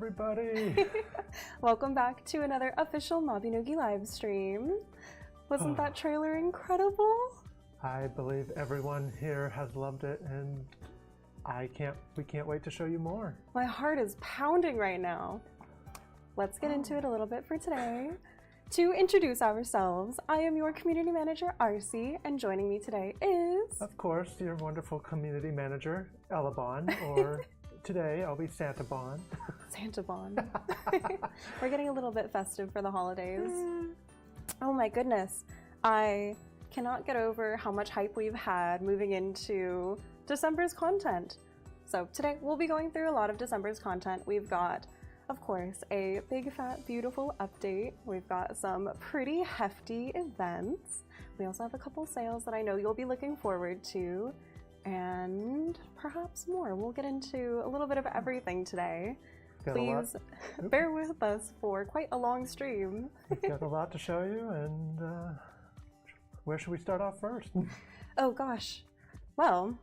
everybody! Welcome back to another official Mabinogi live stream. Wasn't that trailer incredible? I believe everyone here has loved it, and we can't wait to show you more. My heart is pounding right now. Let's get into it a little bit for today. To introduce ourselves, I am your community manager, Arci, and joining me today is... Of course, your wonderful community manager, Elebon, or today I'll be Santabon. Santabon. We're getting a little bit festive for the holidays. Oh my goodness. I cannot get over how much hype we've had moving into December's content. So today we'll be going through a lot of December's content. We've got, of course, a big, fat, beautiful update. We've got some pretty hefty events. We also have a couple sales that I know you'll be looking forward to, and perhaps more. We'll get into a little bit of everything today. Please bear with us for quite a long stream. We've got a lot to show you, and where should we start off first? Oh gosh. Well,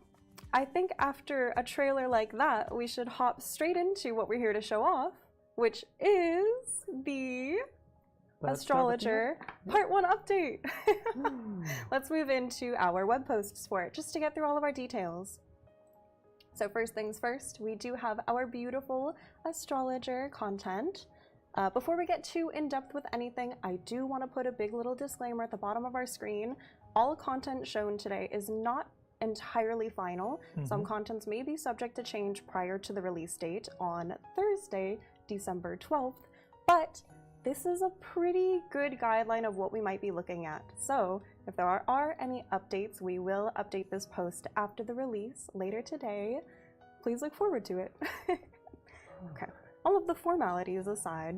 I think after a trailer like that, we should hop straight into what we're here to show off, which is the Astrologer Part 1 update. Let's move into our web posts for it, just to get through all of our details. So first things first, we do have our beautiful astrologer content. Before we get too in-depth with anything, I do want to put a big little disclaimer at the bottom of our screen. All content shown today is not entirely final. Some contents may be subject to change prior to the release date on Thursday, December 12th, but this is a pretty good guideline of what we might be looking at. So if there are any updates, we will update this post after the release later today. Please look forward to it. Okay, all of the formalities aside,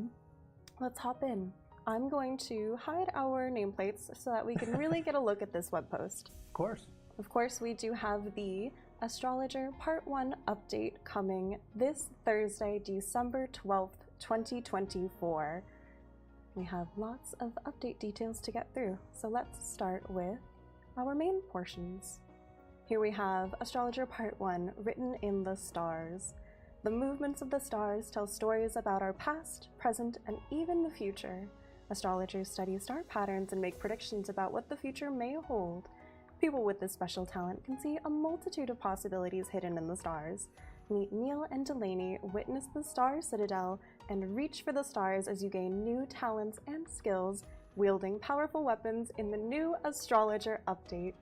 let's hop in. I'm going to hide our nameplates so that we can really get a look at this web post. Of course, we do have the Astrologer Part 1 update coming this Thursday, December 12th, 2024. We have lots of update details to get through, so let's start with our main portions. Here we have Astrologer Part 1, written in the stars. The movements of the stars tell stories about our past, present, and even the future. Astrologers study star patterns and make predictions about what the future may hold. People with this special talent can see a multitude of possibilities hidden in the stars. Meet Neil and Delaney, witness the Star Citadel, and reach for the stars as you gain new talents and skills, wielding powerful weapons in the new Astrologer update.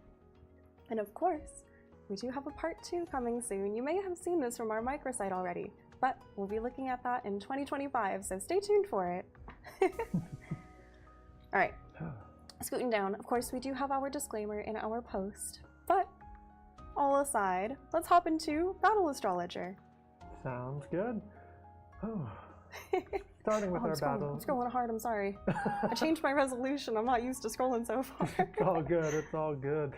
And of course, we do have a part 2 coming soon. You may have seen this from our microsite already, but we'll be looking at that in 2025, so stay tuned for it. Alright, scooting down, of course we do have our disclaimer in our post, but all aside, let's hop into Battle Astrologer. Sounds good. Oh. Starting with our battle. I'm scrolling hard, I'm sorry. I changed my resolution, I'm not used to scrolling so far. It's all good, it's all good.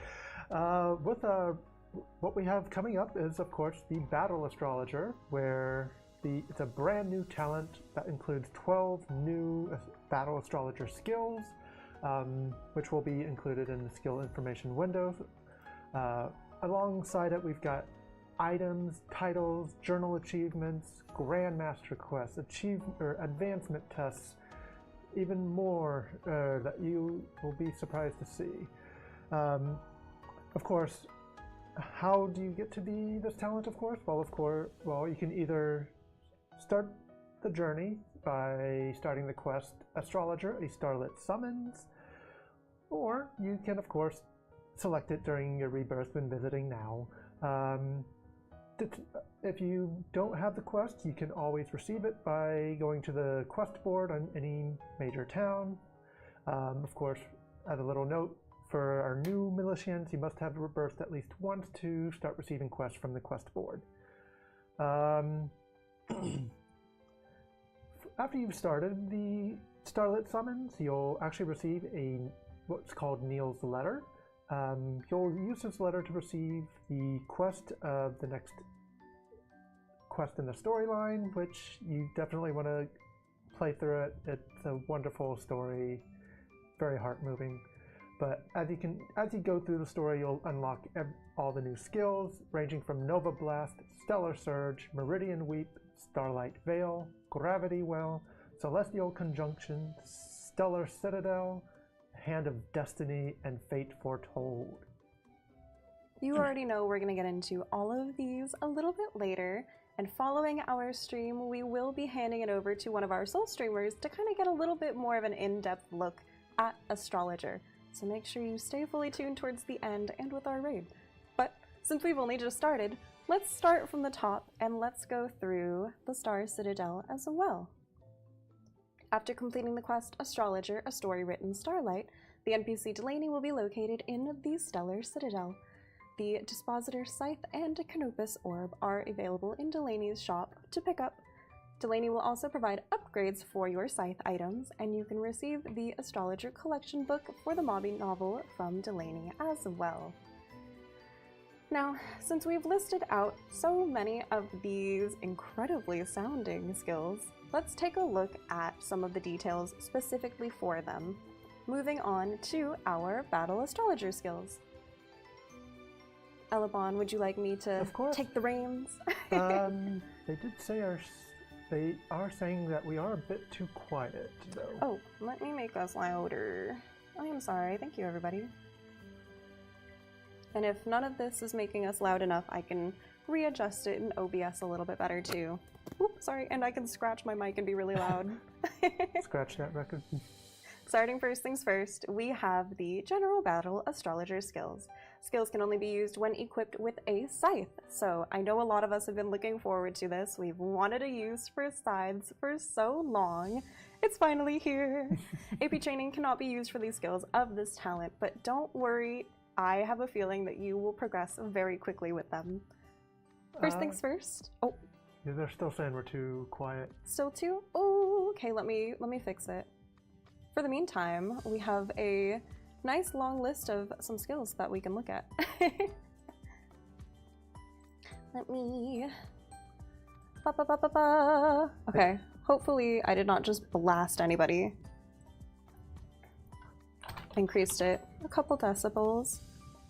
What we have coming up is, of course, the Battle Astrologer, where it's a brand new talent that includes 12 new Battle Astrologer skills, which will be included in the skill information window. Alongside it, we've got items, titles, journal achievements, Grandmaster quests, advancement tests, even more that you will be surprised to see. Of course, how do you get to be this talent, of course? Well, you can either start the journey by starting the quest Astrologer, a Starlit Summons, or you can, of course, select it during your rebirth when visiting now. If you don't have the quest, you can always receive it by going to the quest board on any major town. Of course, as a little note, for our new Milletians, you must have rebirthed at least once to start receiving quests from the quest board. After you've started the Starlit Summons, you'll actually receive what's called Neil's Letter. You'll use this letter to receive the quest of the next quest in the storyline, which you definitely want to play through it. It's a wonderful story, very heart-moving. But as you go through the story, you'll unlock all the new skills, ranging from Nova Blast, Stellar Surge, Meridian Weep, Starlight Veil, Gravity Well, Celestial Conjunction, Stellar Citadel, Hand of Destiny, and Fate Foretold. You already know we're going to get into all of these a little bit later, and following our stream, we will be handing it over to one of our soul streamers to kind of get a little bit more of an in-depth look at Astrologer. So make sure you stay fully tuned towards the end and with our raid. But since we've only just started, let's start from the top and let's go through the Star Citadel as well. After completing the quest Astrologer, a story written Starlight, the NPC Delaney will be located in the Stellar Citadel. The Dispositor Scythe and Canopus Orb are available in Delaney's shop to pick up. Delaney will also provide upgrades for your Scythe items, and you can receive the Astrologer collection book for the Mobby novel from Delaney as well. Now, since we've listed out so many of these incredibly sounding skills, let's take a look at some of the details specifically for them. Moving on to our Battle Astrologer skills. Elebon, would you like me to take the reins? They did say they are saying that we are a bit too quiet, though. Oh, let me make us louder. I am sorry. Thank you, everybody. And if none of this is making us loud enough, I can readjust it in OBS a little bit better, too. Oop, sorry, and I can scratch my mic and be really loud. Scratch that record. Starting first things first, we have the General Battle Astrologer skills. Skills can only be used when equipped with a scythe, so I know a lot of us have been looking forward to this. We've wanted a use for scythes for so long. It's finally here. AP training cannot be used for these skills of this talent, but don't worry, I have a feeling that you will progress very quickly with them. First things first. Oh. Yeah, they're still saying we're too quiet. Still too? Oh, okay, let me fix it. For the meantime, we have a nice long list of some skills that we can look at. Let me... Okay, hopefully I did not just blast anybody. Increased it a couple decibels.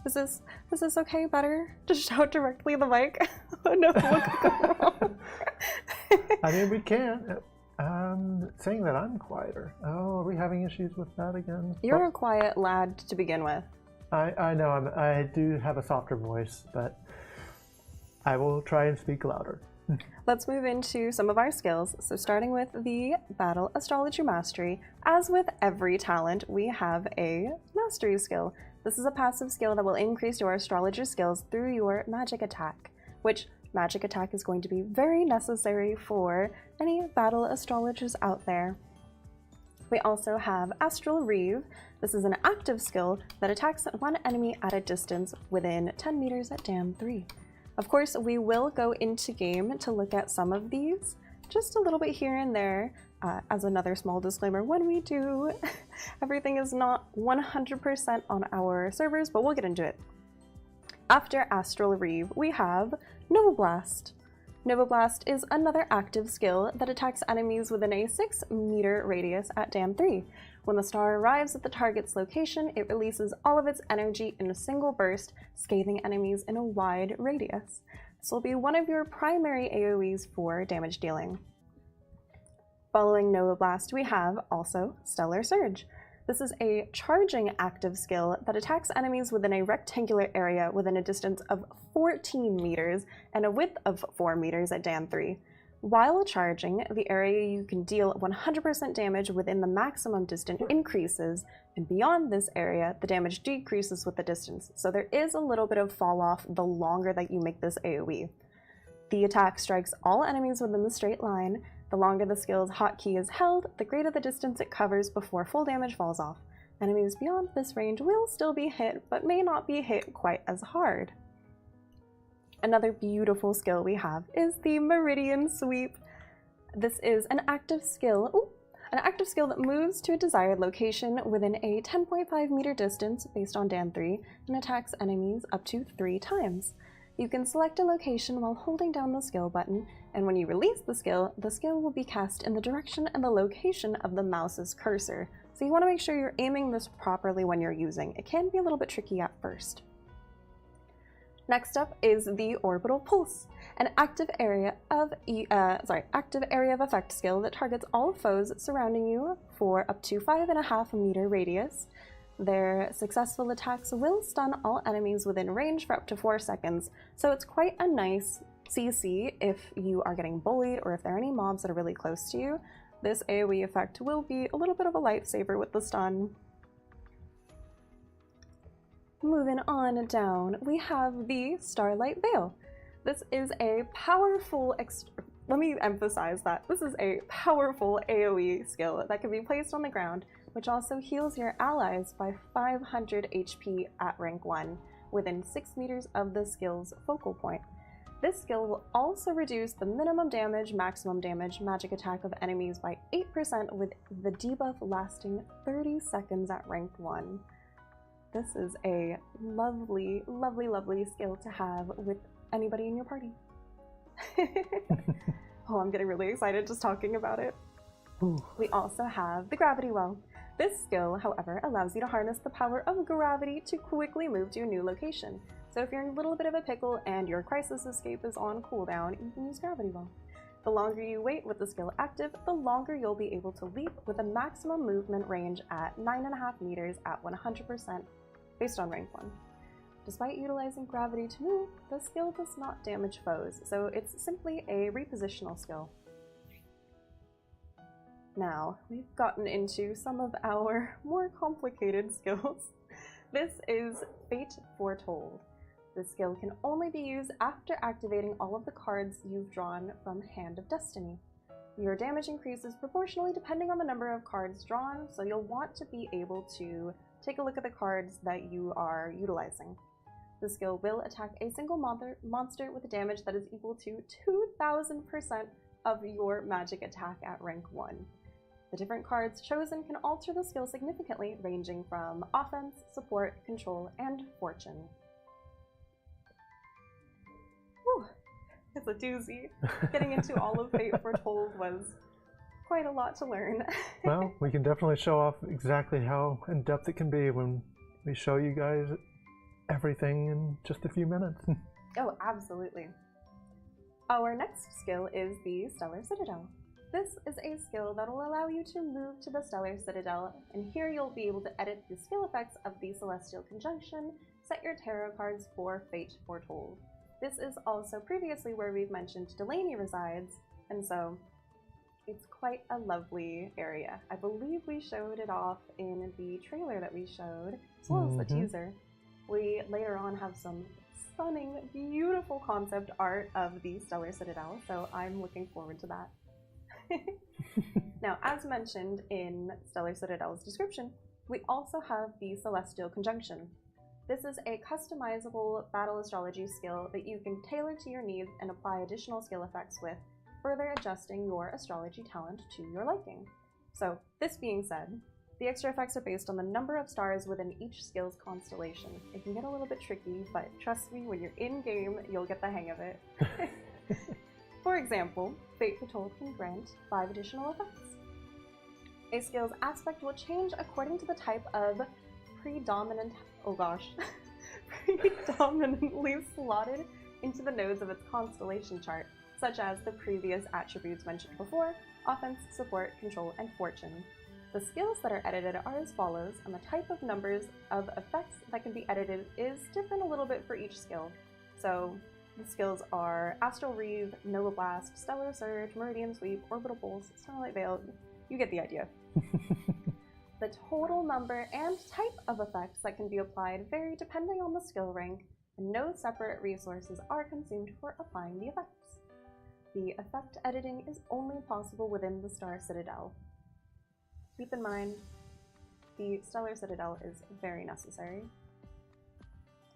Is this okay? Better? Just shout directly in the mic? Oh no, I mean, we can. Saying that I'm quieter. Oh, are we having issues with that again? You're a quiet lad to begin with. I know, I do have a softer voice, but I will try and speak louder. Let's move into some of our skills. So starting with the Battle Astrology Mastery, as with every talent, we have a Mastery skill. This is a passive skill that will increase your astrologer skills through your magic attack, which magic attack is going to be very necessary for any battle astrologers out there. We also have Astral Reeve. This is an active skill that attacks one enemy at a distance within 10 meters at Dam 3. Of course, we will go into game to look at some of these, just a little bit here and there. As another small disclaimer, when we do, everything is not 100% on our servers, but we'll get into it. After Astral Reeve, we have Nova Blast. Nova Blast is another active skill that attacks enemies within a 6-meter radius at Dam 3. When the star arrives at the target's location, it releases all of its energy in a single burst, scathing enemies in a wide radius. This will be one of your primary AoEs for damage dealing. Following Nova Blast, we have also Stellar Surge. This is a charging active skill that attacks enemies within a rectangular area within a distance of 14 meters and a width of 4 meters at Dam 3. While charging, the area you can deal 100% damage within the maximum distance increases, and beyond this area, the damage decreases with the distance, so there is a little bit of fall off the longer that you make this AoE. The attack strikes all enemies within the straight line. The longer the skill's hotkey is held, the greater the distance it covers before full damage falls off. Enemies beyond this range will still be hit, but may not be hit quite as hard. Another beautiful skill we have is the Meridian Sweep. This is an active skill, that moves to a desired location within a 10.5 meter distance based on Dam 3 and attacks enemies up to 3 times. You can select a location while holding down the skill button, and when you release the skill will be cast in the direction and the location of the mouse's cursor. So you want to make sure you're aiming this properly when you're using. It can be a little bit tricky at first. Next up is the Orbital Pulse, an active area of effect skill that targets all foes surrounding you for up to 5.5 meter radius. Their successful attacks will stun all enemies within range for up to 4 seconds, so it's quite a nice CC if you are getting bullied or if there are any mobs that are really close to you. This AoE effect will be a little bit of a lifesaver with the stun. Moving on down, we have the Starlight Veil. This is a powerful, let me emphasize that, this is a powerful AoE skill that can be placed on the ground, which also heals your allies by 500 HP at rank 1, within 6 meters of the skill's focal point. This skill will also reduce the minimum damage, maximum damage, magic attack of enemies by 8% with the debuff lasting 30 seconds at rank 1. This is a lovely, lovely, lovely skill to have with anybody in your party. Oh, I'm getting really excited just talking about it. Ooh. We also have the Gravity Well. This skill, however, allows you to harness the power of gravity to quickly move to a new location. So if you're in a little bit of a pickle and your crisis escape is on cooldown, you can use Gravity Well. The longer you wait with the skill active, the longer you'll be able to leap with a maximum movement range at 9.5 meters at 100%. Based on rank 1. Despite utilizing gravity to move, the skill does not damage foes, so it's simply a repositional skill. Now, we've gotten into some of our more complicated skills. This is Fate Foretold. This skill can only be used after activating all of the cards you've drawn from Hand of Destiny. Your damage increases proportionally depending on the number of cards drawn, so you'll want to be able to take a look at the cards that you are utilizing. The skill will attack a single monster with a damage that is equal to 2000% of your magic attack at rank 1. The different cards chosen can alter the skill significantly, ranging from offense, support, control, and fortune. Whew, it's a doozy. Getting into all of Fate Foretold was quite a lot to learn. Well, we can definitely show off exactly how in-depth it can be when we show you guys everything in just a few minutes. Oh, absolutely. Our next skill is the Stellar Citadel. This is a skill that will allow you to move to the Stellar Citadel, and here you'll be able to edit the skill effects of the Celestial Conjunction, set your tarot cards for Fate Foretold. This is also previously where we've mentioned Delaney resides, and so it's quite a lovely area. I believe we showed it off in the trailer that we showed, as well as the teaser. We later on have some stunning, beautiful concept art of the Stellar Citadel, so I'm looking forward to that. Now, as mentioned in Stellar Citadel's description, we also have the Celestial Conjunction. This is a customizable battle astrology skill that you can tailor to your needs and apply additional skill effects with, further adjusting your astrology talent to your liking. So, this being said, the extra effects are based on the number of stars within each skill's constellation. It can get a little bit tricky, but trust me, when you're in-game, you'll get the hang of it. For example, Fate Foretold can grant 5 additional effects. A skill's aspect will change according to the type of predominantly slotted into the nodes of its constellation chart, such as the previous attributes mentioned before: offense, support, control, and fortune. The skills that are edited are as follows, and the type of numbers of effects that can be edited is different a little bit for each skill. So the skills are Astral Reeve, Nova Blast, Stellar Surge, Meridian Sweep, Orbital Pulse, Starlight Veil. You get the idea. The total number and type of effects that can be applied vary depending on the skill rank, and no separate resources are consumed for applying the effects. The effect editing is only possible within the Star Citadel. Keep in mind, the Stellar Citadel is very necessary.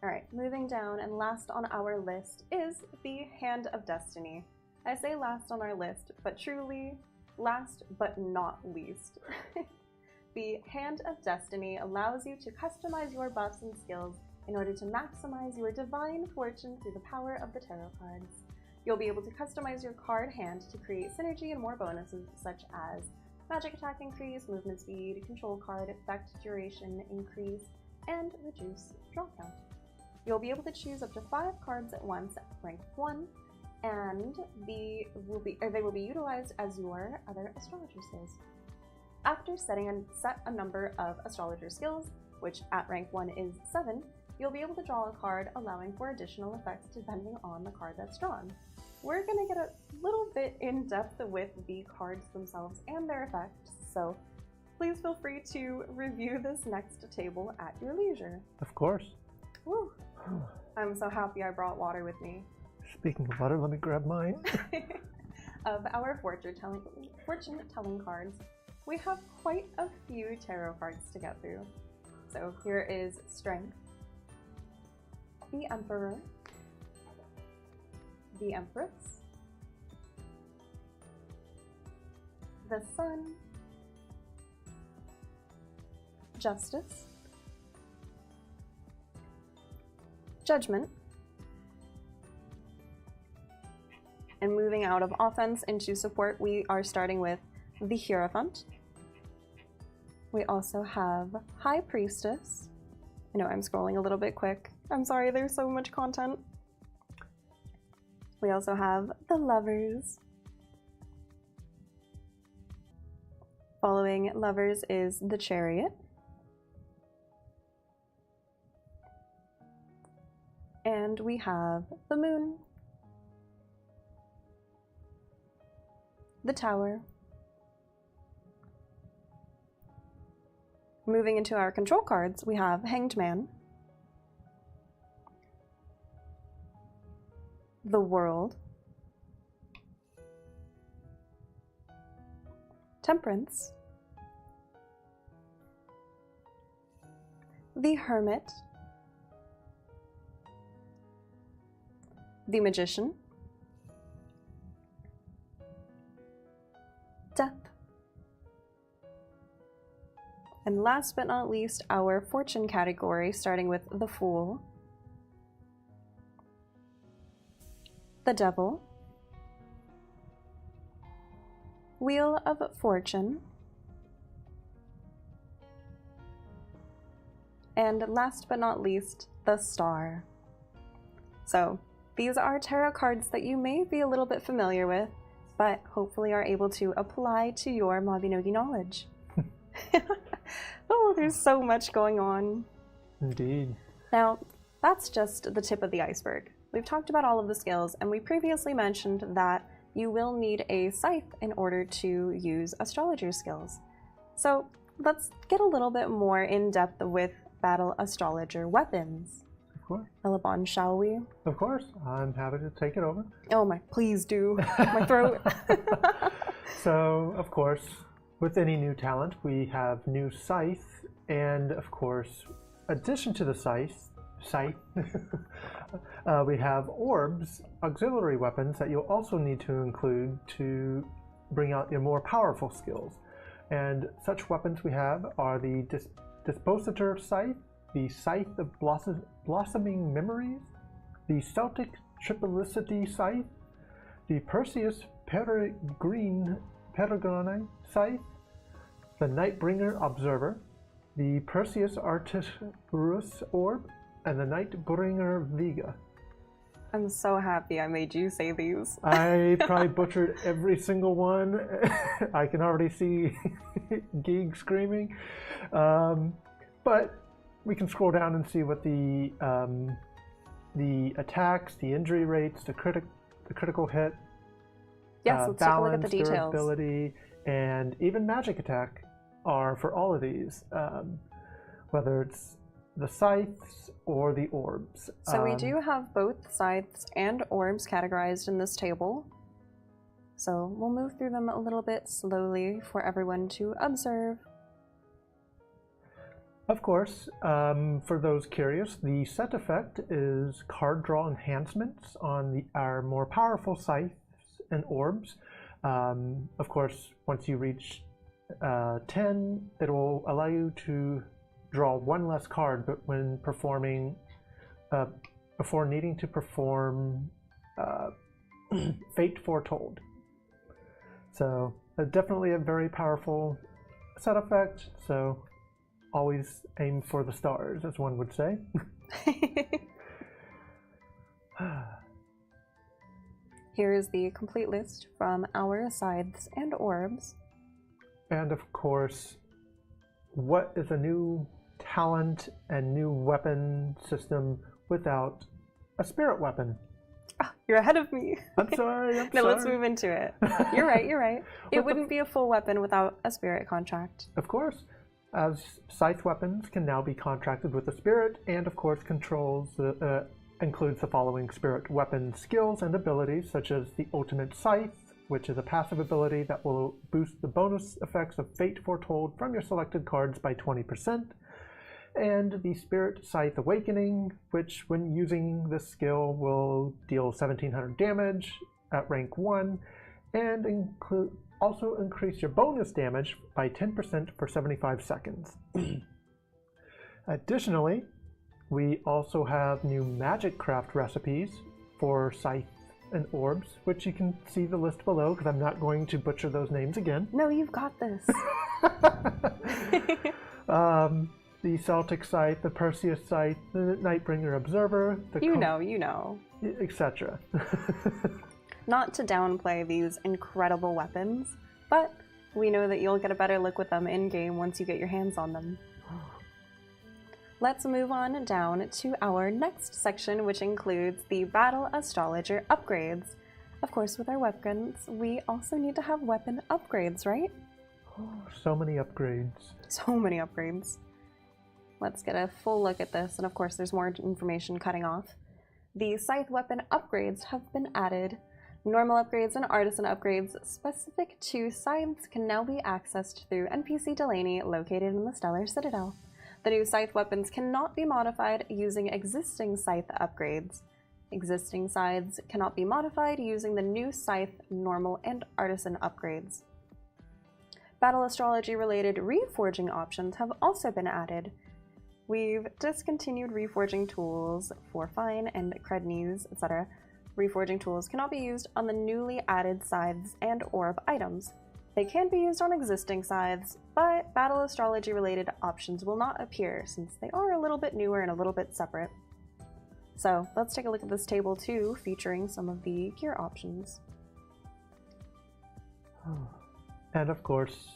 Alright, moving down, and last on our list is the Hand of Destiny. I say last on our list, but truly last but not least. The Hand of Destiny allows you to customize your buffs and skills in order to maximize your divine fortune through the power of the tarot cards. You'll be able to customize your card hand to create synergy and more bonuses such as magic attack increase, movement speed, control card effect duration increase, and reduce draw count. You'll be able to choose up to 5 cards at once at rank 1, and they will be utilized as your other astrologer skills. After set a number of astrologer skills, which at rank 1 is 7, you'll be able to draw a card allowing for additional effects depending on the card that's drawn. We're going to get a little bit in depth with the cards themselves and their effects, so please feel free to review this next table at your leisure. Of course. Woo. I'm so happy I brought water with me. Speaking of water, let me grab mine. Of our fortune-telling cards, we have quite a few tarot cards to get through. So here is Strength, the Emperor, the Empress, the Sun, Justice, Judgment, and moving out of offense into support, we are starting with the Hierophant. We also have High Priestess. I know I'm scrolling a little bit quick. I'm sorry, there's so much content. We also have the Lovers. Following Lovers is the Chariot. And we have the Moon, the Tower. Moving into our control cards, we have Hanged Man, the World, Temperance, the Hermit, the Magician, Death, and last but not least, our fortune category, starting with the Fool, the Devil, Wheel of Fortune, and last but not least, the Star. So these are tarot cards that you may be a little bit familiar with, but hopefully are able to apply to your Mabinogi knowledge. Oh, there's so much going on. Indeed. Now, that's just the tip of the iceberg. We've talked about all of the skills, and we previously mentioned that you will need a scythe in order to use astrologer skills. So let's get a little bit more in depth with battle astrologer weapons. Of course. Elebon, shall we? Of course. I'm happy to take it over. Oh my, please do. My throat. So, of course, with any new talent, we have new scythe, and of course, addition to the scythe, we have orbs, auxiliary weapons that you'll also need to include to bring out your more powerful skills. And such weapons we have are the Dispositor Scythe, the Scythe of Blossoming Memories, the Celtic Triplicity Scythe, the Perseus Peregrine Scythe, the Nightbringer Observer, the Perseus Arcturus Orb, and the Nightbringer Vega. I'm so happy I made you say these. I probably butchered every single one. I can already see Geeg screaming. But we can scroll down and see what the attacks, the injury rates, the critical hit, yes, let's take a look at the balance, details. durability, and even magic attack are for all of these, whether it's the scythes or the orbs. So we do have both scythes and orbs categorized in this table. So we'll move through them a little bit slowly for everyone to observe. Of course, for those curious, the set effect is card draw enhancements on our more powerful scythes and orbs. Of course, once you reach 10, it will allow you to draw one less card, but when performing, before needing to perform Fate Foretold. So definitely a very powerful set effect, so always aim for the stars, as one would say. Here is the complete list from our scythes and orbs. And of course, what is a new talent and new weapon system without a spirit weapon? Ah, you're ahead of me. I'm sorry. No, let's move into it. You're right. It wouldn't be a full weapon without a spirit contract. Of course, as scythe weapons can now be contracted with a spirit, and of course includes the following spirit weapon skills and abilities, such as the Ultimate Scythe, which is a passive ability that will boost the bonus effects of Fate Foretold from your selected cards by 20%, and the Spirit Scythe Awakening, which when using this skill will deal 1700 damage at rank 1, and also increase your bonus damage by 10% for 75 seconds. Additionally, we also have new magic craft recipes for scythe and orbs, which you can see the list below because I'm not going to butcher those names again. No, you've got this. The Celtic Scythe, the Perseus Scythe, the Nightbringer Observer, the you know, etc. Not to downplay these incredible weapons, but we know that you'll get a better look with them in-game once you get your hands on them. Let's move on down to our next section, which includes the Battle Astrologer upgrades. Of course, with our weapons, we also need to have weapon upgrades, right? Oh, so many upgrades. So many upgrades. Let's get a full look at this, and of course there's more information cutting off. The Scythe weapon upgrades have been added. Normal upgrades and artisan upgrades specific to scythes can now be accessed through NPC Delaney located in the Stellar Citadel. The new scythe weapons cannot be modified using existing scythe upgrades. Existing scythes cannot be modified using the new scythe, normal, and artisan upgrades. Battle astrology related reforging options have also been added. We've discontinued reforging tools for Fine and Crednews, etc. Reforging tools cannot be used on the newly added scythes and orb items. They can be used on existing scythes, but battle astrology related options will not appear since they are a little bit newer and a little bit separate. So let's take a look at this table too, featuring some of the gear options. And of course,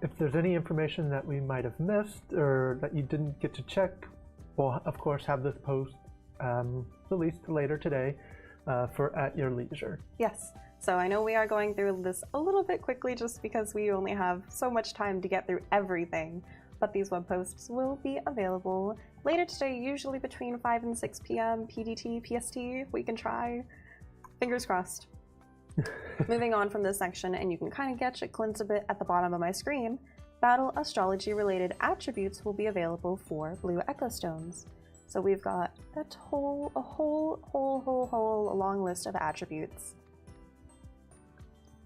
if there's any information that we might have missed or that you didn't get to check, we'll of course have this post released later today for at your leisure. Yes. So I know we are going through this a little bit quickly just because we only have so much time to get through everything, but these web posts will be available later today, usually between 5 and 6 p.m. PDT, PST. We can try. Fingers crossed. Moving on from this section, and you can kind of catch a glimpse of it at the bottom of my screen, battle astrology related attributes will be available for Blue Echo Stones. So we've got a whole long list of attributes.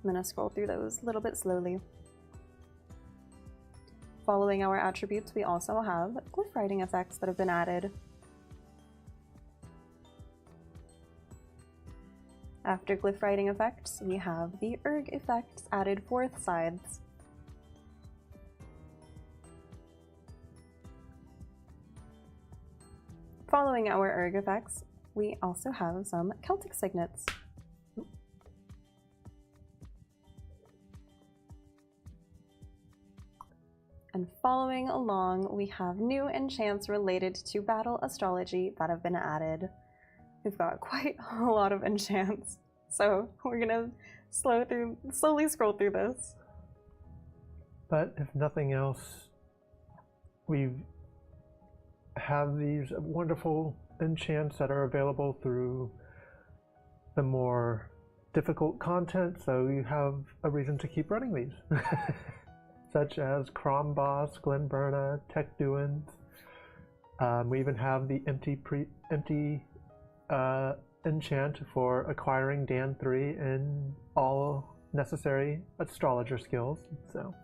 I'm going to scroll through those a little bit slowly. Following our attributes, we also have glyph writing effects that have been added. After glyph writing effects, we have the erg effects added for scythes. Following our erg effects, we also have some Celtic signets. And following along, we have new enchants related to battle astrology that have been added. We've got quite a lot of enchants, so we're gonna slowly scroll through this. But if nothing else, we have these wonderful enchants that are available through the more difficult content, so you have a reason to keep running these. Such as Cromboss, Glenburna, Techduans. We even have the empty enchant for acquiring Dan 3 and all necessary astrologer skills. So,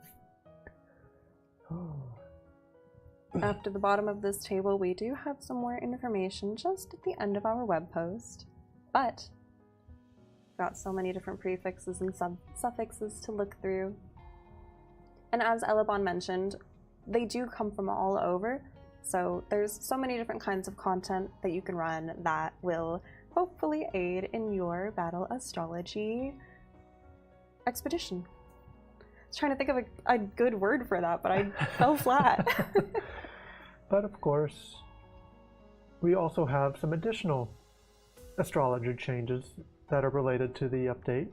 after the bottom of this table, we do have some more information just at the end of our web post, but we've got so many different prefixes and suffixes to look through. And as Elebon mentioned, they do come from all over, so there's so many different kinds of content that you can run that will hopefully aid in your battle astrology expedition. I was trying to think of a good word for that, but I fell flat. But of course, we also have some additional astrologer changes that are related to the update,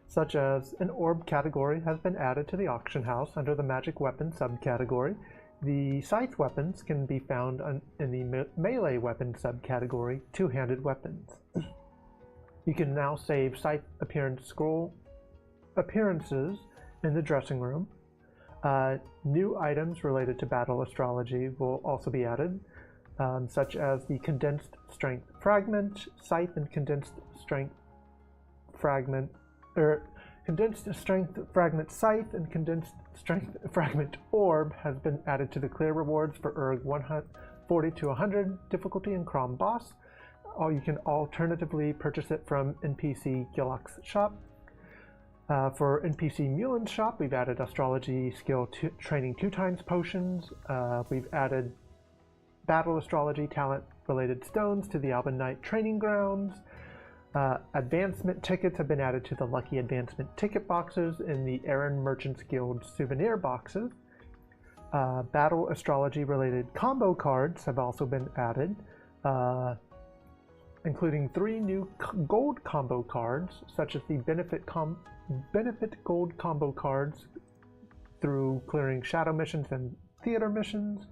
such as an orb category has been added to the auction house under the magic weapon subcategory. The scythe weapons can be found in the melee weapon subcategory, two-handed weapons. You can now save scythe appearances in the dressing room. New items related to battle astrology will also be added, such as the condensed strength fragment, scythe and condensed strength fragment, condensed strength fragment scythe and condensed strength fragment orb has been added to the clear rewards for ERG 140 to 100 difficulty in Crom Boss. Or you can alternatively purchase it from NPC Gillock's shop. For NPC Mulin's shop, we've added astrology skill training 2x potions. We've added battle astrology talent related stones to the Alban Knight training grounds. Advancement tickets have been added to the lucky advancement ticket boxes in the Aaron Merchants Guild souvenir boxes. Battle astrology related combo cards have also been added, including 3 new gold combo cards, such as the benefit gold combo cards through clearing shadow missions and theater missions,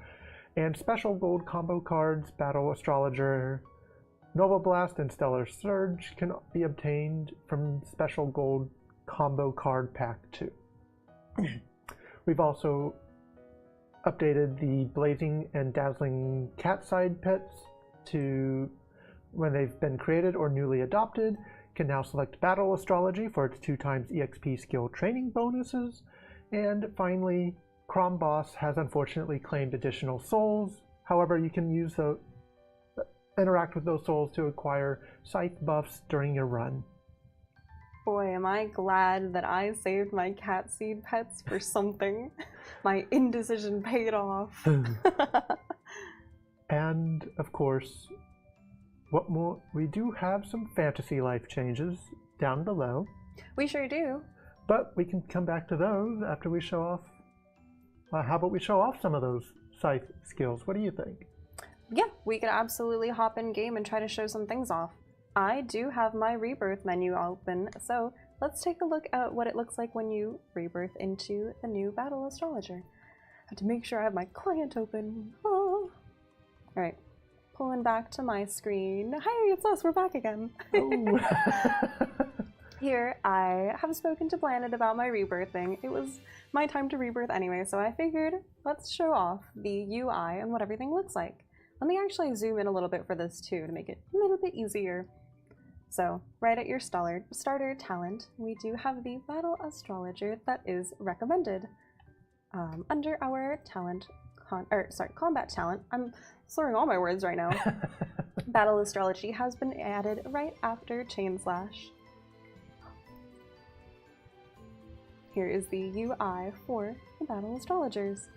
and special gold combo cards, battle astrologer, Nova Blast, and Stellar Surge can be obtained from special gold combo card pack 2. We've also updated the blazing and dazzling cat side pets to when they've been created or newly adopted. Can now select battle astrology for its 2x EXP skill training bonuses. And finally, Crom Boss has unfortunately claimed additional souls. However, you can use interact with those souls to acquire scythe buffs during your run. Boy, am I glad that I saved my cat seed pets for something. My indecision paid off. And of course, what more? We do have some fantasy life changes down below. We sure do. But we can come back to those after we show off. How about we show off some of those scythe skills? What do you think? Yeah, we could absolutely hop in game and try to show some things off. I do have my rebirth menu open, so let's take a look at what it looks like when you rebirth into the new battle astrologer. I have to make sure I have my client open. Oh. Alright, pulling back to my screen. Hi, it's us, we're back again. Oh. Here, I have spoken to Planet about my rebirthing. It was my time to rebirth anyway, so I figured let's show off the UI and what everything looks like. Let me actually zoom in a little bit for this too to make it a little bit easier. So, right at your starter talent, we do have the Battle Astrologer that is recommended. Under our combat talent, I'm slurring all my words right now. Battle Astrology has been added right after Chain Slash. Here is the UI for the Battle Astrologers.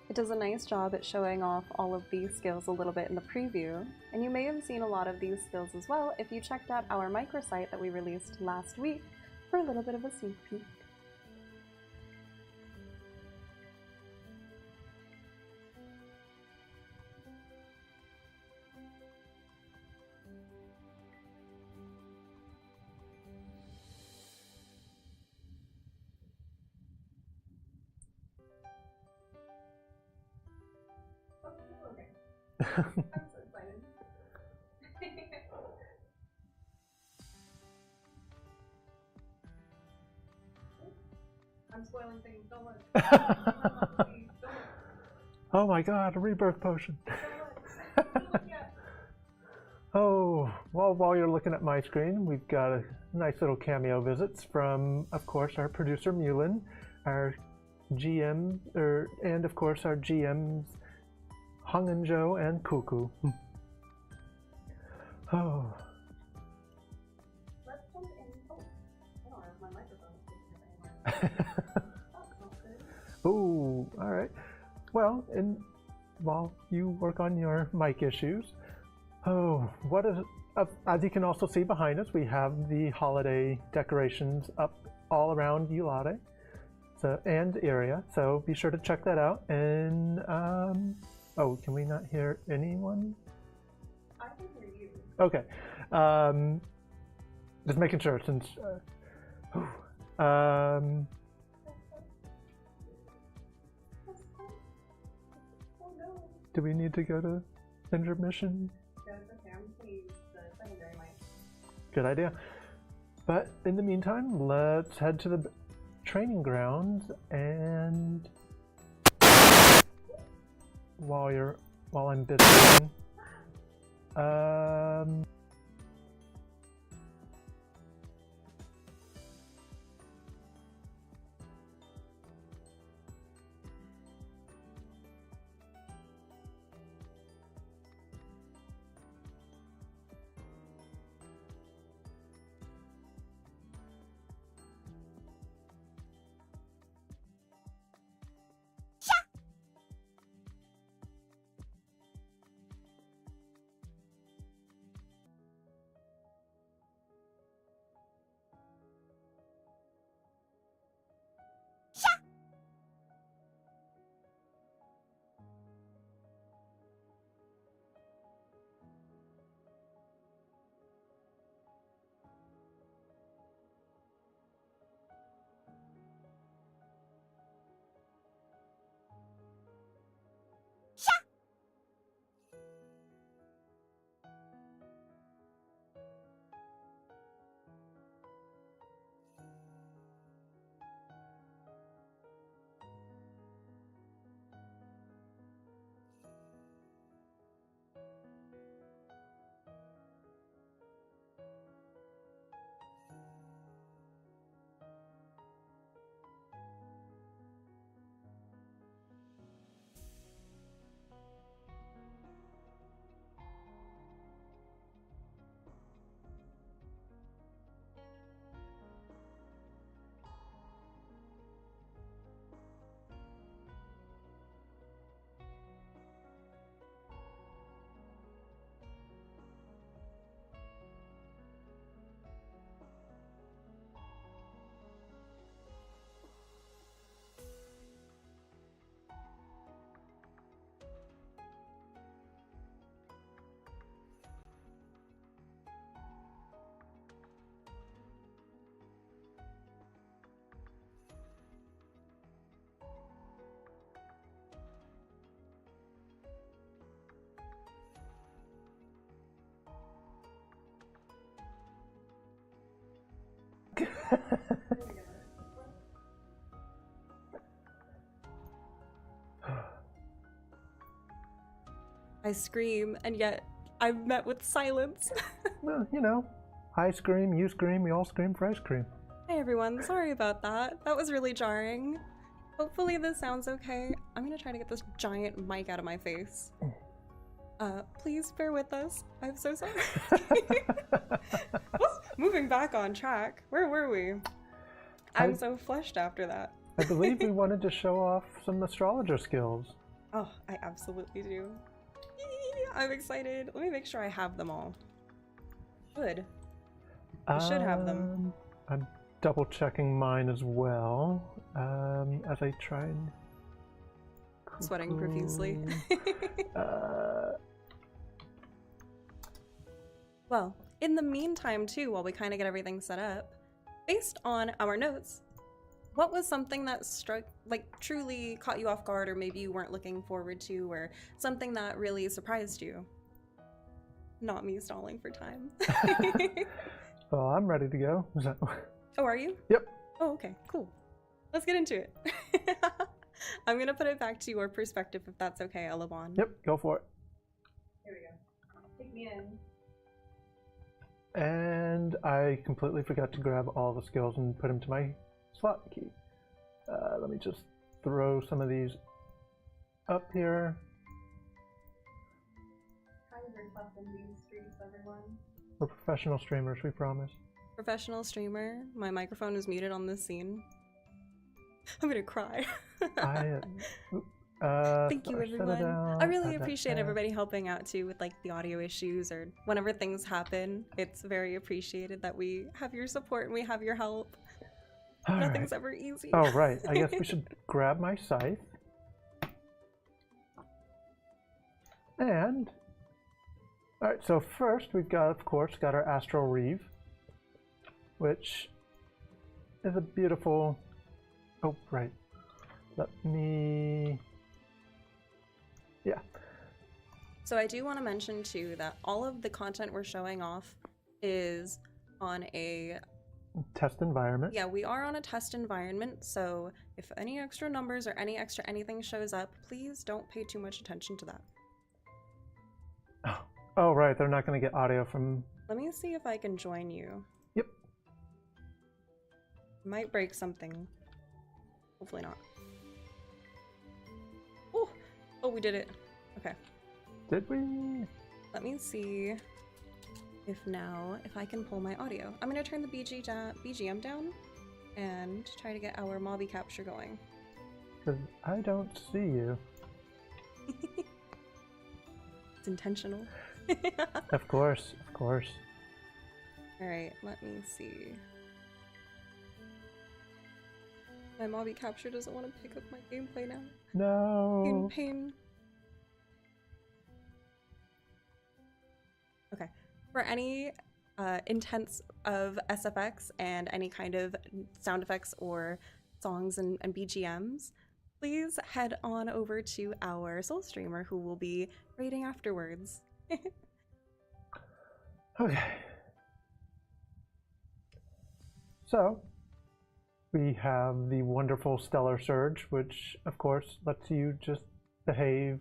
It does a nice job at showing off all of these skills a little bit in the preview, and you may have seen a lot of these skills as well if you checked out our microsite that we released last week for a little bit of a sneak peek. I'm so excited. I'm spoiling things, don't worry. Oh my god, a rebirth potion. Oh, well, while you're looking at my screen, we've got a nice little cameo visits from, of course, our producer Mulin, our GM, and of course our GMs Hung and Joe and Cuckoo. Oh. Let's jump in. Oh, I don't have my microphone anymore. Ooh, all right. Well, while you work on your mic issues, what is as you can also see behind us, we have the holiday decorations up all around Ulade, and area. So be sure to check that out. And oh, can we not hear anyone? I can hear you. Okay. Just making sure since. Do we need to go to intermission? Good idea. But in the meantime, let's head to the training grounds, and while I'm busy, I scream, and yet I'm met with silence. Well, you know, I scream, you scream, we all scream for ice cream. Hey everyone, sorry about that. That was really jarring. Hopefully this sounds okay. I'm gonna try to get this giant mic out of my face. Please bear with us. I'm so sorry. Moving back on track. Where were we? I'm so flushed after that. I believe we wanted to show off some astrologer skills. Oh, I absolutely do. I'm excited. Let me make sure I have them all. Good. I should have them. I'm double checking mine as well, as I try and... Sweating profusely. Well, in the meantime too, while we kind of get everything set up, based on our notes, what was something that truly caught you off guard, or maybe you weren't looking forward to, or something that really surprised you? Not me stalling for time. Well, I'm ready to go. Oh, are you? Yep. Oh, okay, cool. Let's get into it. I'm gonna put it back to your perspective if that's okay, Elebon. Yep, go for it. Here we go. Take me in. And I completely forgot to grab all the skills and put them to my slot key. Let me just throw some of these up here. We're professional streamers, we promise. Professional streamer. My microphone is muted on this scene. I'm gonna cry. Thank you, everyone. I really appreciate everybody helping out too with like the audio issues or whenever things happen. It's very appreciated that we have your support and we have your help. Nothing's ever easy. Oh, right. I guess we should grab my scythe. And, alright, so first we've got, of course, our Astral Reeve, which is a beautiful... Oh, right. Let me... Yeah. So I do want to mention too that all of the content we're showing off is on a... test environment. Yeah, we are on a test environment, so if any extra numbers or any extra anything shows up, please don't pay too much attention to that. Oh, right. They're not going to get audio from... Let me see if I can join you. Yep. Might break something. Hopefully not. Oh! Oh, we did it. Okay. Did we? Let me see if I can pull my audio. I'm going to turn the BGM down and try to get our mobby capture going. Because I don't see you. It's intentional. Of course, of course. Alright, let me see. My mobby capture doesn't want to pick up my gameplay now. No. Pain. Okay. For any intents of SFX and any kind of sound effects or songs and BGMs, please head on over to our Soul Streamer who will be raiding afterwards. Okay. So, we have the wonderful Stellar Surge, which, of course, lets you just behave,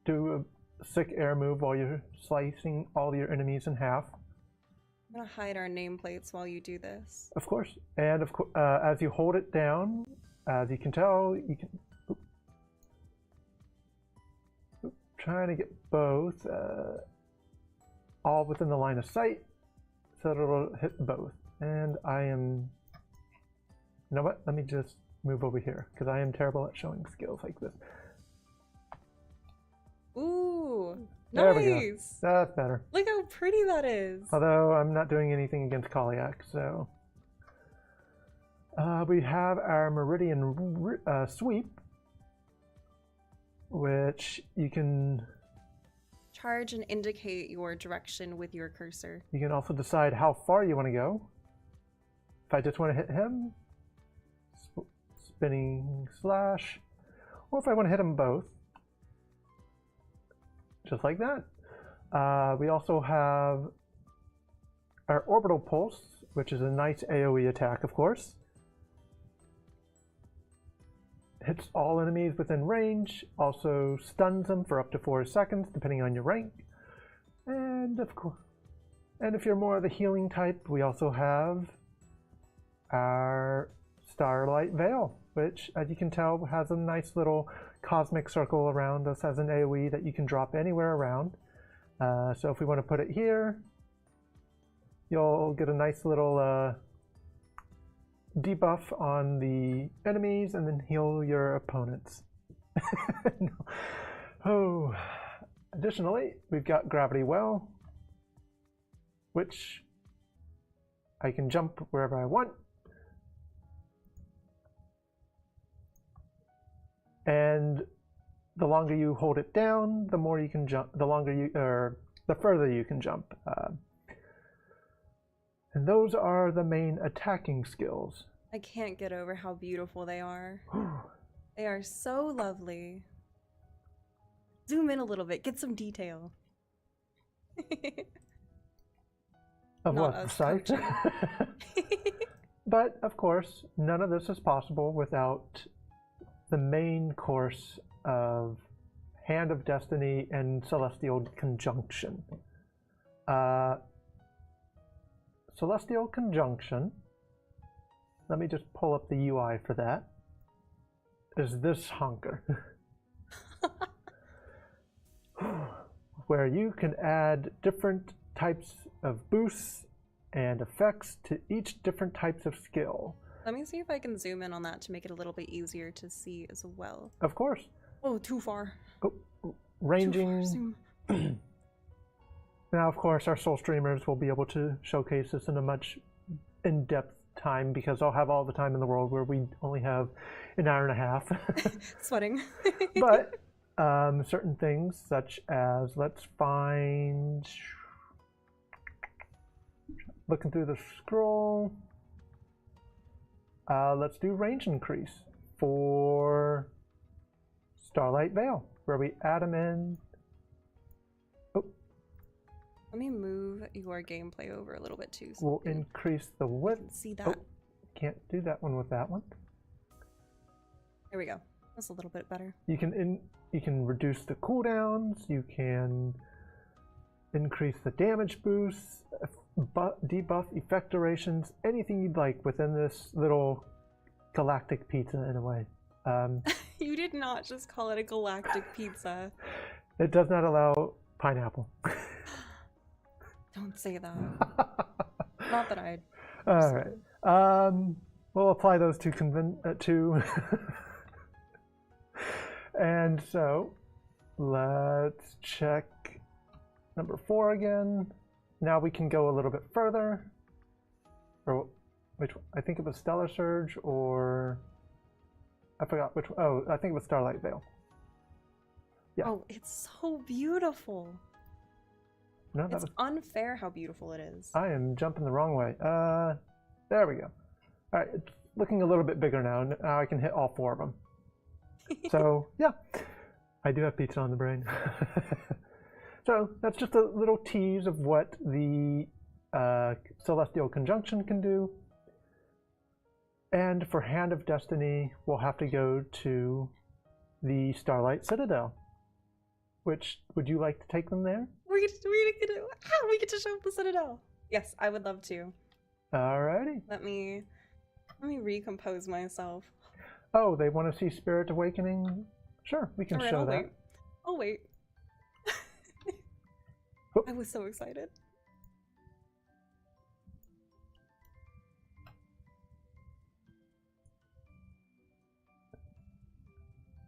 do a sick air move while you're slicing all your enemies in half. I'm gonna hide our nameplates while you do this. Of course. And, of course, as you hold it down, as you can tell, you can... Trying to get both all within the line of sight so that it'll hit both. And I am... You know what? Let me just move over here because I am terrible at showing skills like this. Ooh, there we go. nice! That's better. Look how pretty that is! Although I'm not doing anything against Kaliak, so... we have our Meridian Sweep, which you can... Charge and indicate your direction with your cursor. You can also decide how far you want to go. If I just want to hit him, spinning slash, or if I want to hit them both, just like that. We also have our Orbital Pulse, which is a nice AoE attack, of course. Hits all enemies within range, also stuns them for up to 4 seconds, depending on your rank. And of course, and if you're more of the healing type, we also have our Starlight Veil, which, as you can tell, has a nice little cosmic circle around us as an AoE that you can drop anywhere around. So if we want to put it here, you'll get a nice little debuff on the enemies and then heal your opponents. No. Oh, additionally, we've got Gravity Well, which I can jump wherever I want. And the longer you hold it down, the more you can jump, the further you can jump. And those are the main attacking skills. I can't get over how beautiful they are. They are so lovely. Zoom in a little bit, get some detail. Of what? The sight? But, of course, none of this is possible without the main course of Hand of Destiny and Celestial Conjunction. Celestial Conjunction, let me just pull up the UI for that, is this honker. Where you can add different types of boosts and effects to each different types of skill. Let me see if I can zoom in on that to make it a little bit easier to see as well. Of course. Oh, too far. Oh, ranging. Too far, zoom. Now, of course, our soul streamers will be able to showcase this in a much in-depth time because I'll have all the time in the world where we only have an hour and a half. Sweating. But certain things such as, let's find, looking through the scroll, let's do range increase for Starlight Veil, where we add them in. Let me move your gameplay over a little bit too. So We'll increase the width. see that. Oh, can't do that one with that one. There we go. That's a little bit better. You can reduce the cooldowns. You can increase the damage boosts, debuff effect durations, anything you'd like within this little galactic pizza in a way. You did not just call it a galactic pizza. It does not allow pineapple. Don't say that. Not that I'd. All right. We'll apply those to and so let's check number 4 again. Now we can go a little bit further. Or which I think it was Stellar Surge, or I forgot which. Oh, I think it was Starlight Veil. Yeah. Oh, it's so beautiful. No, that It's was. unfair how beautiful it is. I am jumping the wrong way. There we go. All right, it's looking a little bit bigger now. Now I can hit all 4 of them. So yeah, I do have pizza on the brain. So that's just a little tease of what the Celestial Conjunction can do. And for Hand of Destiny, we'll have to go to the Starlight Citadel. Which, would you like to take them there? We get to show up the Citadel. Yes, I would love to. Alrighty. Let me recompose myself. Oh, they want to see Spirit Awakening? Sure, we can All right, show I'll that. wait. I'll wait. Oh. I was so excited.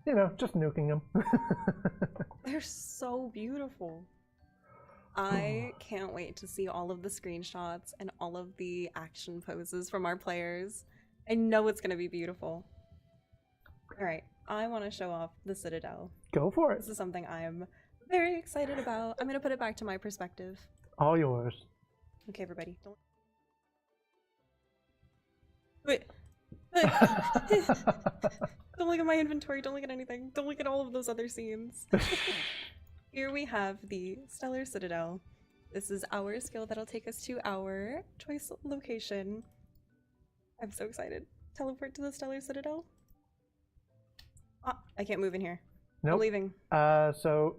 You know, just nuking them. They're so beautiful. I can't wait to see all of the screenshots and all of the action poses from our players. I know it's going to be beautiful. All right, I want to show off the Citadel. Go for it. This is something I am very excited about. I'm going to put it back to my perspective. All yours. Okay, everybody. Wait. Don't look at my inventory. Don't look at anything. Don't look at all of those other scenes. Here we have the Stellar Citadel. This is our skill that'll take us to our choice location. I'm so excited. Teleport to the Stellar Citadel. Ah, I can't move in here. Nope. I'm leaving. So,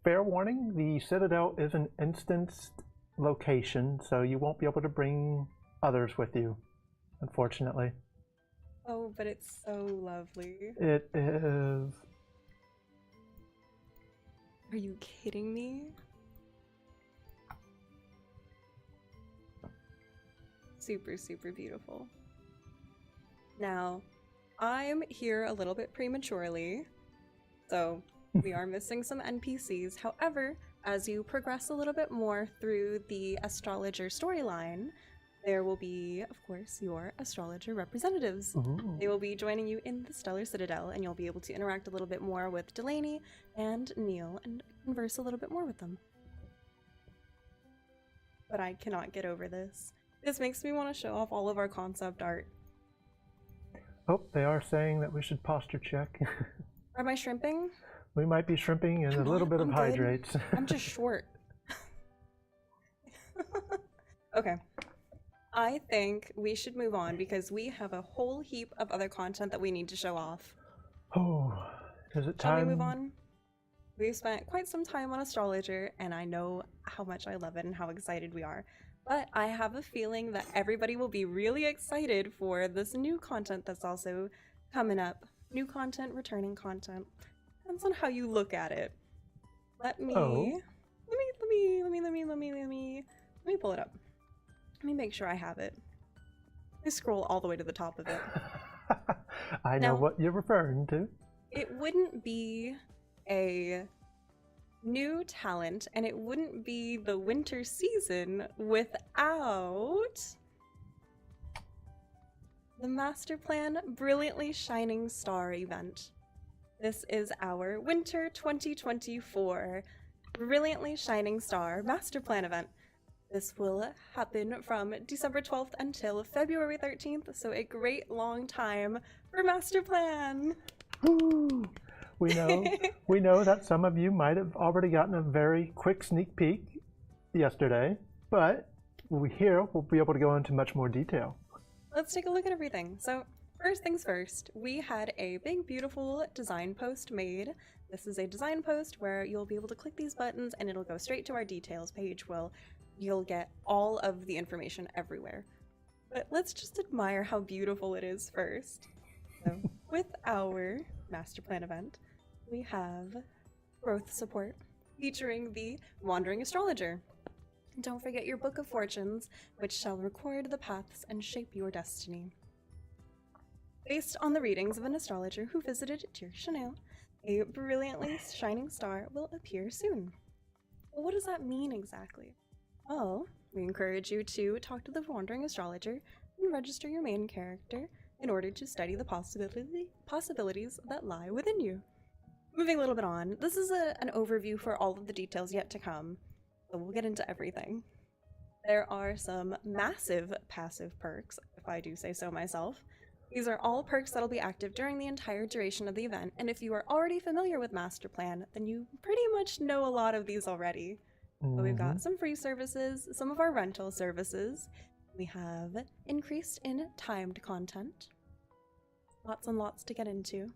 fair warning, the Citadel is an instanced location, so you won't be able to bring others with you, unfortunately. Oh, but it's so lovely. It is. Are you kidding me? Super, super beautiful. Now, I'm here a little bit prematurely, so we are missing some NPCs. However, as you progress a little bit more through the astrologer storyline, there will be, of course, your astrologer representatives. Ooh. They will be joining you in the Stellar Citadel, and you'll be able to interact a little bit more with Delaney and Neil and converse a little bit more with them. But I cannot get over this. This makes me want to show off all of our concept art. Oh, they are saying that we should posture check. Am I shrimping? We might be shrimping and a little bit of I'm good. hydrates. I'm just short. Okay. I think we should move on because we have a whole heap of other content that we need to show off. Oh, is it Shall time? we move on? We've spent quite some time on Astrologer, and I know how much I love it and how excited we are. But I have a feeling that everybody will be really excited for this new content that's also coming up. New content, returning content. Depends on how you look at it. Let me pull it up. Let me make sure I have it. I scroll all the way to the top of it. I know what you're referring to. It wouldn't be a new talent, and it wouldn't be the winter season without the Master Plan Brilliantly Shining Star event. This is our Winter 2024 Brilliantly Shining Star Master Plan event. This will happen from December 12th until February 13th, so a great long time for Master Plan. Woo! We know that some of you might have already gotten a very quick sneak peek yesterday, but we'll be able to go into much more detail. Let's take a look at everything. So first things first, we had a big beautiful design post made. This is a design post where you'll be able to click these buttons and it'll go straight to our details page where you'll get all of the information everywhere. But let's just admire how beautiful it is first. So with our Master Plan event, we have growth support featuring the Wandering Astrologer. Don't forget your Book of Fortunes, which shall record the paths and shape your destiny. Based on the readings of an astrologer who visited Dear Chanel, a brilliantly shining star will appear soon. Well, what does that mean exactly? Well, we encourage you to talk to the Wandering Astrologer and register your main character in order to study the possibilities that lie within you. Moving a little bit on, this is an overview for all of the details yet to come, so we'll get into everything. There are some massive passive perks, if I do say so myself. These are all perks that'll be active during the entire duration of the event, and if you are already familiar with Master Plan, then you pretty much know a lot of these already. But we've got some free services, some of our rental services. We have increased in timed content. Lots and lots to get into.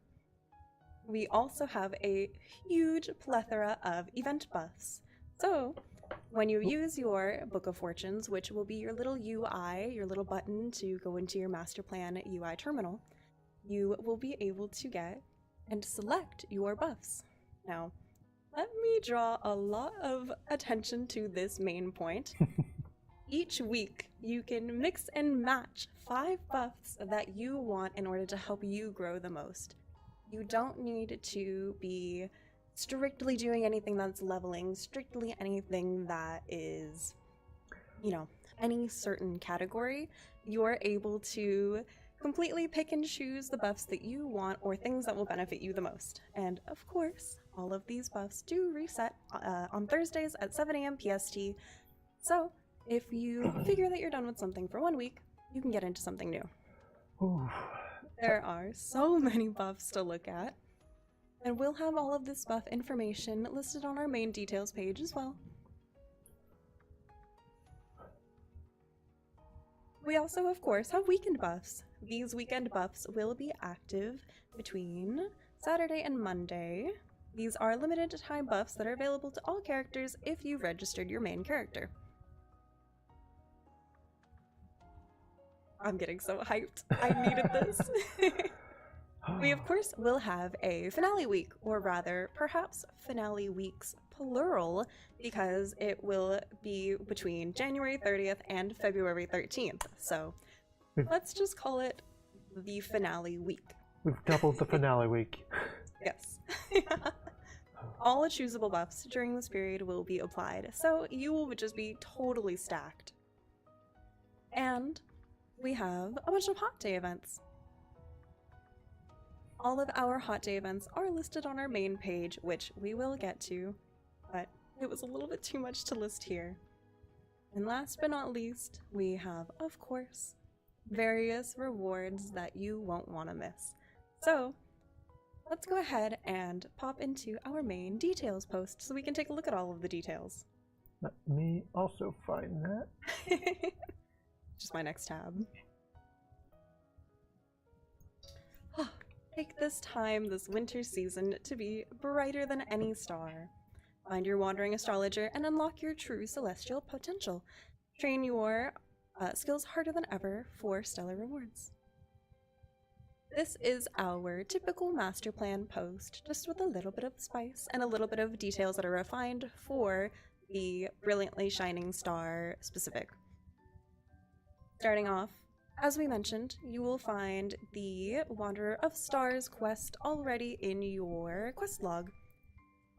We also have a huge plethora of event buffs. So, when you use your Book of Fortunes, which will be your little UI, your little button to go into your Master Plan UI terminal, you will be able to get and select your buffs. Now, let me draw a lot of attention to this main point. Each week, you can mix and match 5 buffs that you want in order to help you grow the most. You don't need to be strictly doing anything that's leveling, strictly anything that is, any certain category. You're able to completely pick and choose the buffs that you want or things that will benefit you the most. And of course, all of these buffs do reset on Thursdays at 7 a.m. PST. So if you figure that you're done with something for 1 week, you can get into something new. Ooh. There are so many buffs to look at. And we'll have all of this buff information listed on our main details page as well. We also, of course, have weekend buffs. These weekend buffs will be active between Saturday and Monday. These are limited time buffs that are available to all characters if you've registered your main character. I'm getting so hyped. I needed this. We, of course, will have a finale week, or rather, perhaps finale weeks plural, because it will be between January 30th and February 13th. So let's just call it the finale week. We've doubled the finale week. Yes. All choosable buffs during this period will be applied, so you will just be totally stacked. And we have a bunch of hot day events. All of our hot day events are listed on our main page, which we will get to, but it was a little bit too much to list here. And last but not least, we have, of course, various rewards that you won't want to miss. So let's go ahead and pop into our main details post so we can take a look at all of the details. Let me also find that. Just my next tab. Take this time, this winter season, to be brighter than any star. Find your Wandering Astrologer and unlock your true celestial potential. Train your skills harder than ever for stellar rewards. This is our typical Master Plan post, just with a little bit of spice and a little bit of details that are refined for the Brilliantly Shining Star specific. Starting off, as we mentioned, you will find the Wanderer of Stars quest already in your quest log.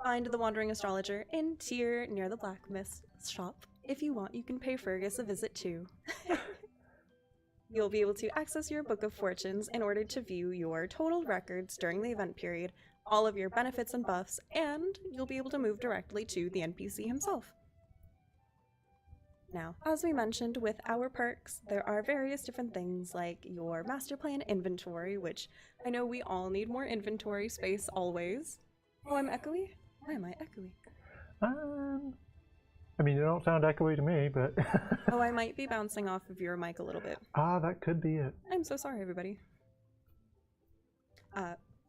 Find the Wandering Astrologer in Tier near the Blacksmith shop. If you want, you can pay Fergus a visit too. You'll be able to access your Book of Fortunes in order to view your total records during the event period, all of your benefits and buffs, and you'll be able to move directly to the NPC himself. Now, as we mentioned with our perks, there are various different things like your master plan inventory, which I know we all need more inventory space always. Oh, I'm echoey? Why am I echoey? I mean, you don't sound echoey to me, but... Oh, I might be bouncing off of your mic a little bit. Ah, that could be it. I'm so sorry, everybody.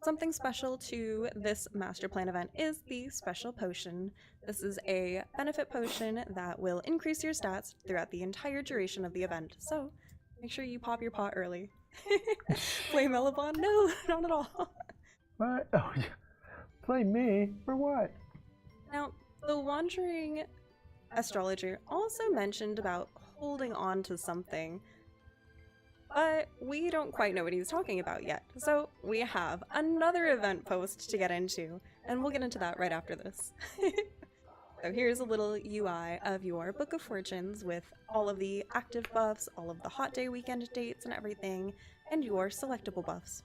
Something special to this Master Plan event is the Special Potion. This is a benefit potion that will increase your stats throughout the entire duration of the event, so make sure you pop your pot early. Play Elebon? No, not at all. What? Oh, yeah. Play me? For what? Now, the Wandering Astrologer also mentioned about holding on to something, but we don't quite know what he's talking about yet, so we have another event post to get into, and we'll get into that right after this. So here's a little UI of your Book of Fortunes with all of the active buffs, all of the hot day weekend dates and everything, and your selectable buffs.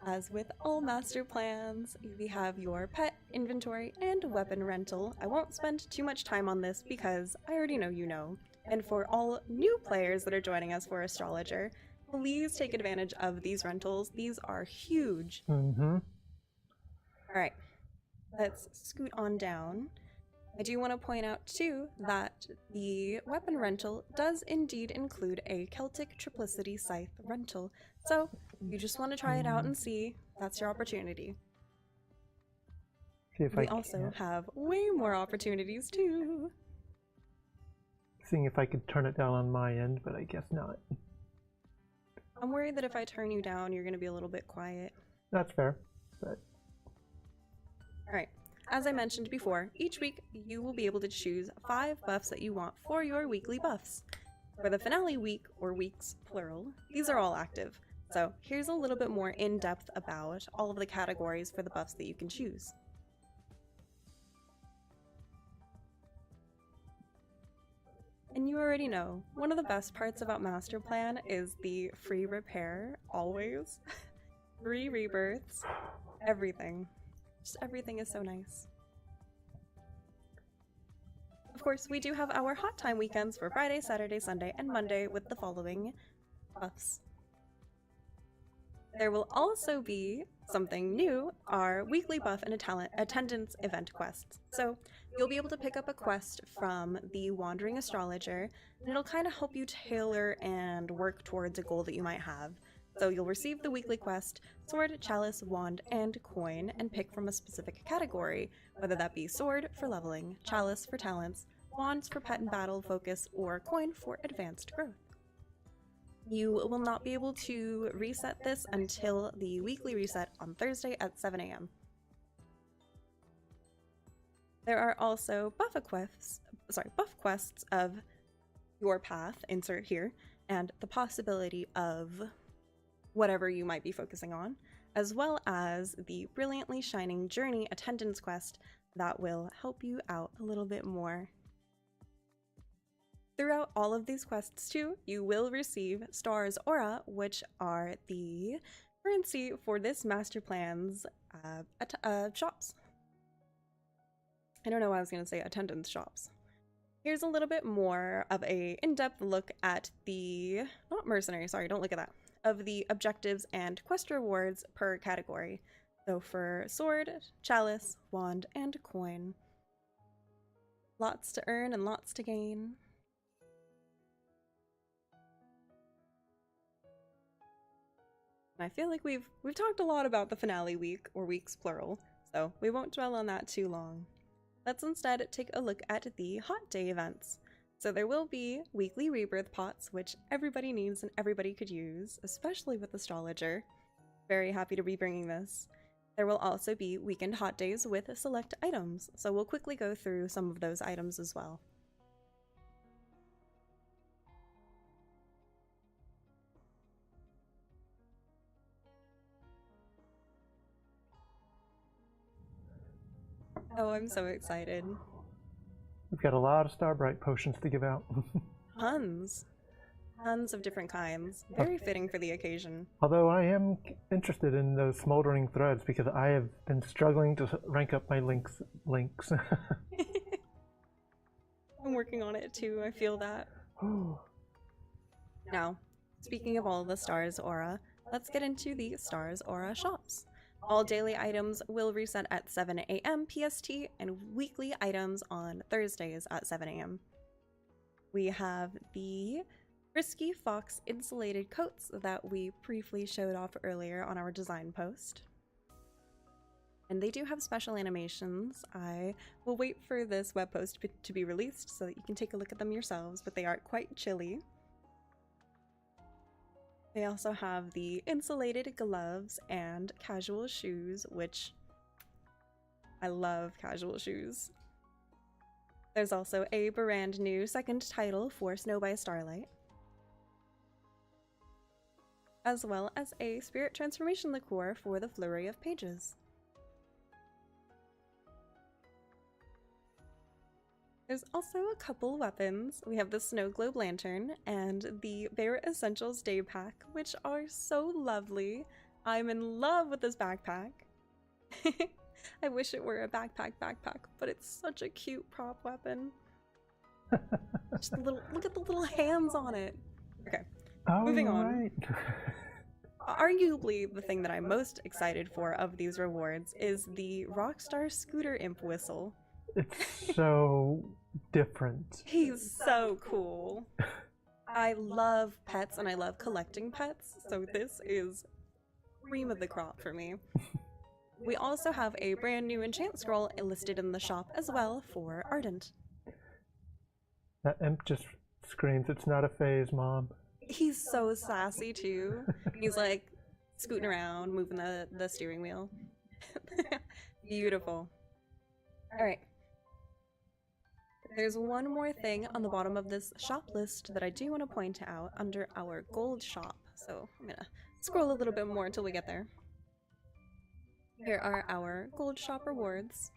As with all master plans, we have your pet, inventory, and weapon rental. I won't spend too much time on this because I already know you know. And for all new players that are joining us for Astrologer, please take advantage of these rentals. These are huge. Alright, let's scoot on down. I do want to point out too that the weapon rental does indeed include a Celtic Triplicity Scythe rental. So, if you just want to try it out and see, that's your opportunity. We also have way more opportunities too. Seeing if I could turn it down on my end, but I guess not. I'm worried that if I turn you down, you're going to be a little bit quiet. That's fair, but... Alright, as I mentioned before, each week you will be able to choose 5 buffs that you want for your weekly buffs. For the finale week, or weeks plural, these are all active. So here's a little bit more in-depth about all of the categories for the buffs that you can choose. And you already know, one of the best parts about Master Plan is the free repair, always. Free rebirths, everything. Just everything is so nice. Of course, we do have our hot time weekends for Friday, Saturday, Sunday, and Monday with the following buffs. There will also be something new, our weekly buff and attendance event quests. So you'll be able to pick up a quest from the Wandering Astrologer, and it'll kind of help you tailor and work towards a goal that you might have. So you'll receive the weekly quest, sword, chalice, wand, and coin, and pick from a specific category, whether that be sword for leveling, chalice for talents, wands for pet and battle focus, or coin for advanced growth. You will not be able to reset this until the weekly reset on Thursday at 7 AM. There are also buff quests of your path, insert here, and the possibility of whatever you might be focusing on, as well as the Brilliantly Shining Journey attendance quest that will help you out a little bit more. Throughout all of these quests too, you will receive Stars Aura, which are the currency for this master plan's shops. I don't know why I was going to say attendance shops. Here's a little bit more of a in-depth look at the, not mercenary, sorry, don't look at that, of the objectives and quest rewards per category. So for sword, chalice, wand, and coin. Lots to earn and lots to gain. And I feel like we've talked a lot about the finale week, or weeks plural, so we won't dwell on that too long. Let's instead take a look at the hot day events. So there will be weekly rebirth pots, which everybody needs and everybody could use, especially with Astrologer. Very happy to be bringing this. There will also be weekend hot days with select items, so we'll quickly go through some of those items as well. Oh, I'm so excited. We've got a lot of Starbright potions to give out. Tons. Tons of different kinds. Very fitting for the occasion. Although I am interested in those smoldering threads because I have been struggling to rank up my links. I'm working on it too, I feel that. Now, speaking of all the Stars Aura, let's get into the Stars Aura shops. All daily items will reset at 7 a.m. PST and weekly items on Thursdays at 7 a.m. We have the Frisky Fox insulated coats that we briefly showed off earlier on our design post. And they do have special animations. I will wait for this web post to be released so that you can take a look at them yourselves, but they are quite chilly. They also have the insulated gloves and casual shoes, which I love casual shoes. There's also a brand new second title for Snow by Starlight, as well as a spirit transformation liqueur for the Flurry of Pages. There's also a couple weapons. We have the Snow Globe Lantern and the Bear Essentials Day Pack, which are so lovely. I'm in love with this backpack. I wish it were a backpack, but it's such a cute prop weapon. Just a little, look at the little hands on it. Okay, moving on. Arguably, the thing that I'm most excited for of these rewards is the Rockstar Scooter Imp Whistle. It's so different. He's so cool. I love pets and I love collecting pets, so this is cream of the crop for me. We also have a brand new enchant scroll listed in the shop as well for Ardent. That imp just screams, "It's not a phase, Mom." He's so sassy too. He's like scooting around, moving the steering wheel. Beautiful. Alright. There's one more thing on the bottom of this shop list that I do want to point out under our gold shop. So I'm gonna scroll a little bit more until we get there. Here are our gold shop rewards.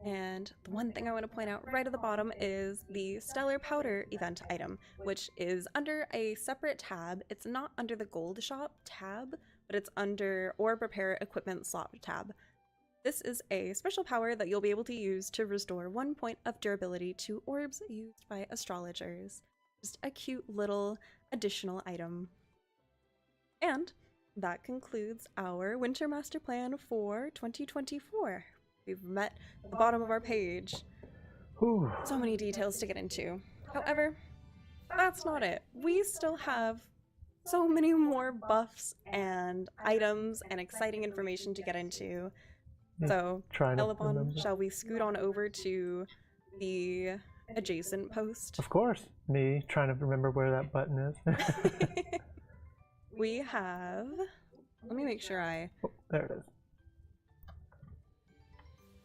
And the one thing I want to point out right at the bottom is the Stellar Powder event item, which is under a separate tab. It's not under the gold shop tab, but it's under Orb Repair Equipment slot tab. This is a special power that you'll be able to use to restore 1 point of durability to orbs used by astrologers. Just a cute little additional item. And that concludes our Winter Master Plan for 2024. We've met the bottom of our page. Whew. So many details to get into. However, that's not it. We still have so many more buffs and items and exciting information to get into. So, Elebon, shall we scoot on over to the adjacent post? Of course. Me trying to remember where that button is. We have... Let me make sure Oh, there it is.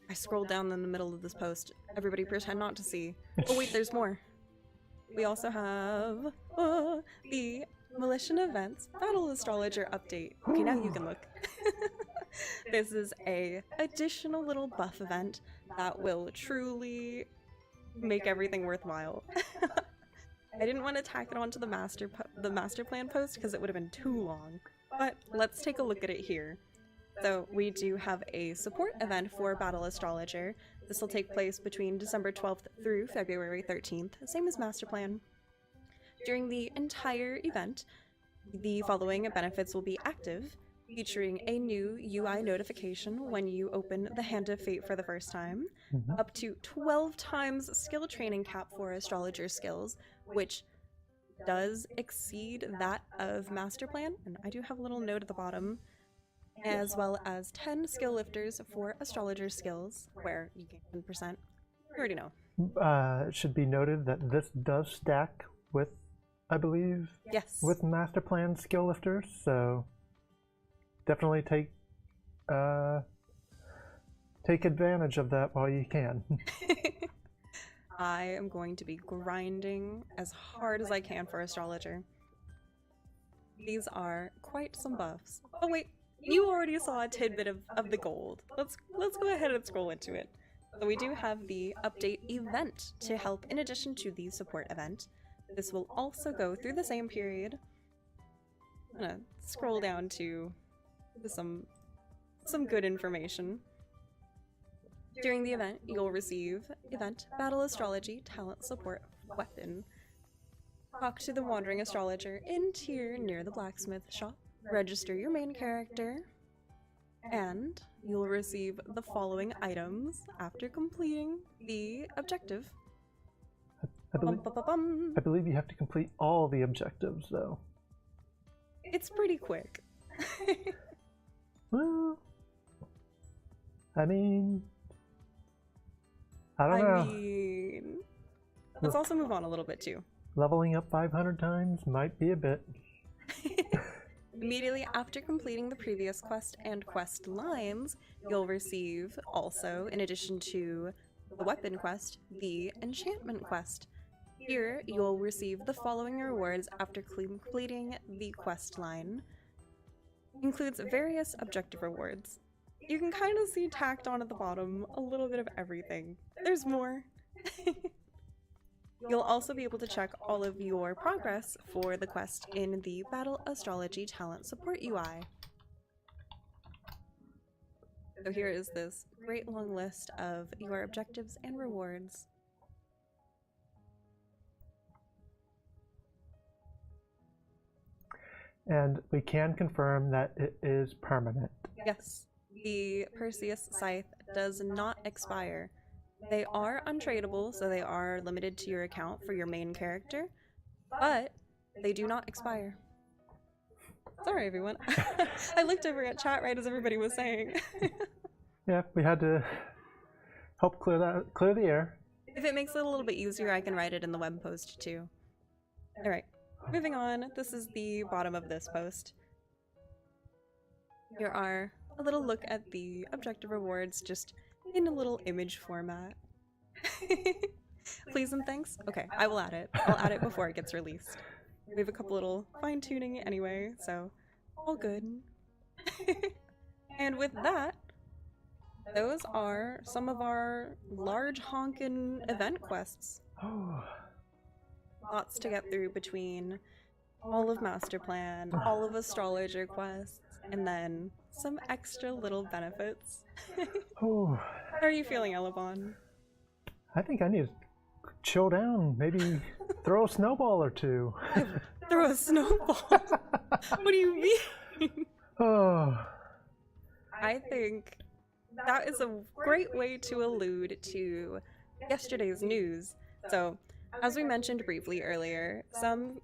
I scrolled down in the middle of this post. Everybody pretend not to see. Oh wait, there's more. We also have the Milletian Events Battle Astrologer update. Okay, now you can look. This is a additional little buff event that will truly make everything worthwhile. I didn't want to tack it onto the master plan post because it would have been too long, but let's take a look at it here. So we do have a support event for Battle Astrologer. This will take place between December 12th through February 13th, same as master plan. During the entire event, the following benefits will be active, featuring a new UI notification when you open the Hand of Fate for the first time, up to 12 times skill training cap for astrologer skills, which does exceed that of master plan, and I do have a little note at the bottom, as well as 10 skill lifters for astrologer skills, where you gain 10%. You already know. It should be noted that this does stack with, I believe, yes, with master plan skill lifters, so definitely take advantage of that while you can. I am going to be grinding as hard as I can for astrologer. These are quite some buffs. Oh wait, you already saw a tidbit of the gold. Let's go ahead and scroll into it. So we do have the update event to help in addition to the support event. This will also go through the same period. I'm gonna scroll down to some good information. During the event, you'll receive event Battle Astrology Talent Support Weapon. Talk to the Wandering Astrologer in tier near the blacksmith shop. Register your main character, and you'll receive the following items after completing the objective. I believe you have to complete all the objectives, though. It's pretty quick. Well, I mean, I don't know. Let's also move on a little bit too. Leveling up 500 times might be a bit. Immediately after completing the previous quest and quest lines, you'll receive also, in addition to the weapon quest, the enchantment quest. Here, you'll receive the following rewards after completing the quest line. Includes various objective rewards. You can kind of see tacked on at the bottom a little bit of everything. There's more. You'll also be able to check all of your progress for the quest in the Battle Astrology Talent Support UI. So here is this great long list of your objectives and rewards. And we can confirm that it is permanent. Yes, the Perseus Scythe does not expire. They are untradeable, so they are limited to your account for your main character, but they do not expire. Sorry, everyone. I looked over at chat right as everybody was saying. Yeah, we had to help clear the air. If it makes it a little bit easier, I can write it in the web post too. All right, moving on. This is the bottom of this post. Here are a little look at the objective rewards, just in a little image format. Please and thanks? Okay, I will add it. I'll add it before it gets released. We have a couple little fine-tuning anyway, so all good. And with that, those are some of our large honkin' event quests. Lots to get through between all of Master Plan, all of Astrologer quests, and then some extra little benefits. How are you feeling, Elebon? I think I need to chill down, maybe throw a snowball or two. Throw a snowball? What do you mean? I think that is a great way to allude to yesterday's news. So, as we mentioned briefly earlier, some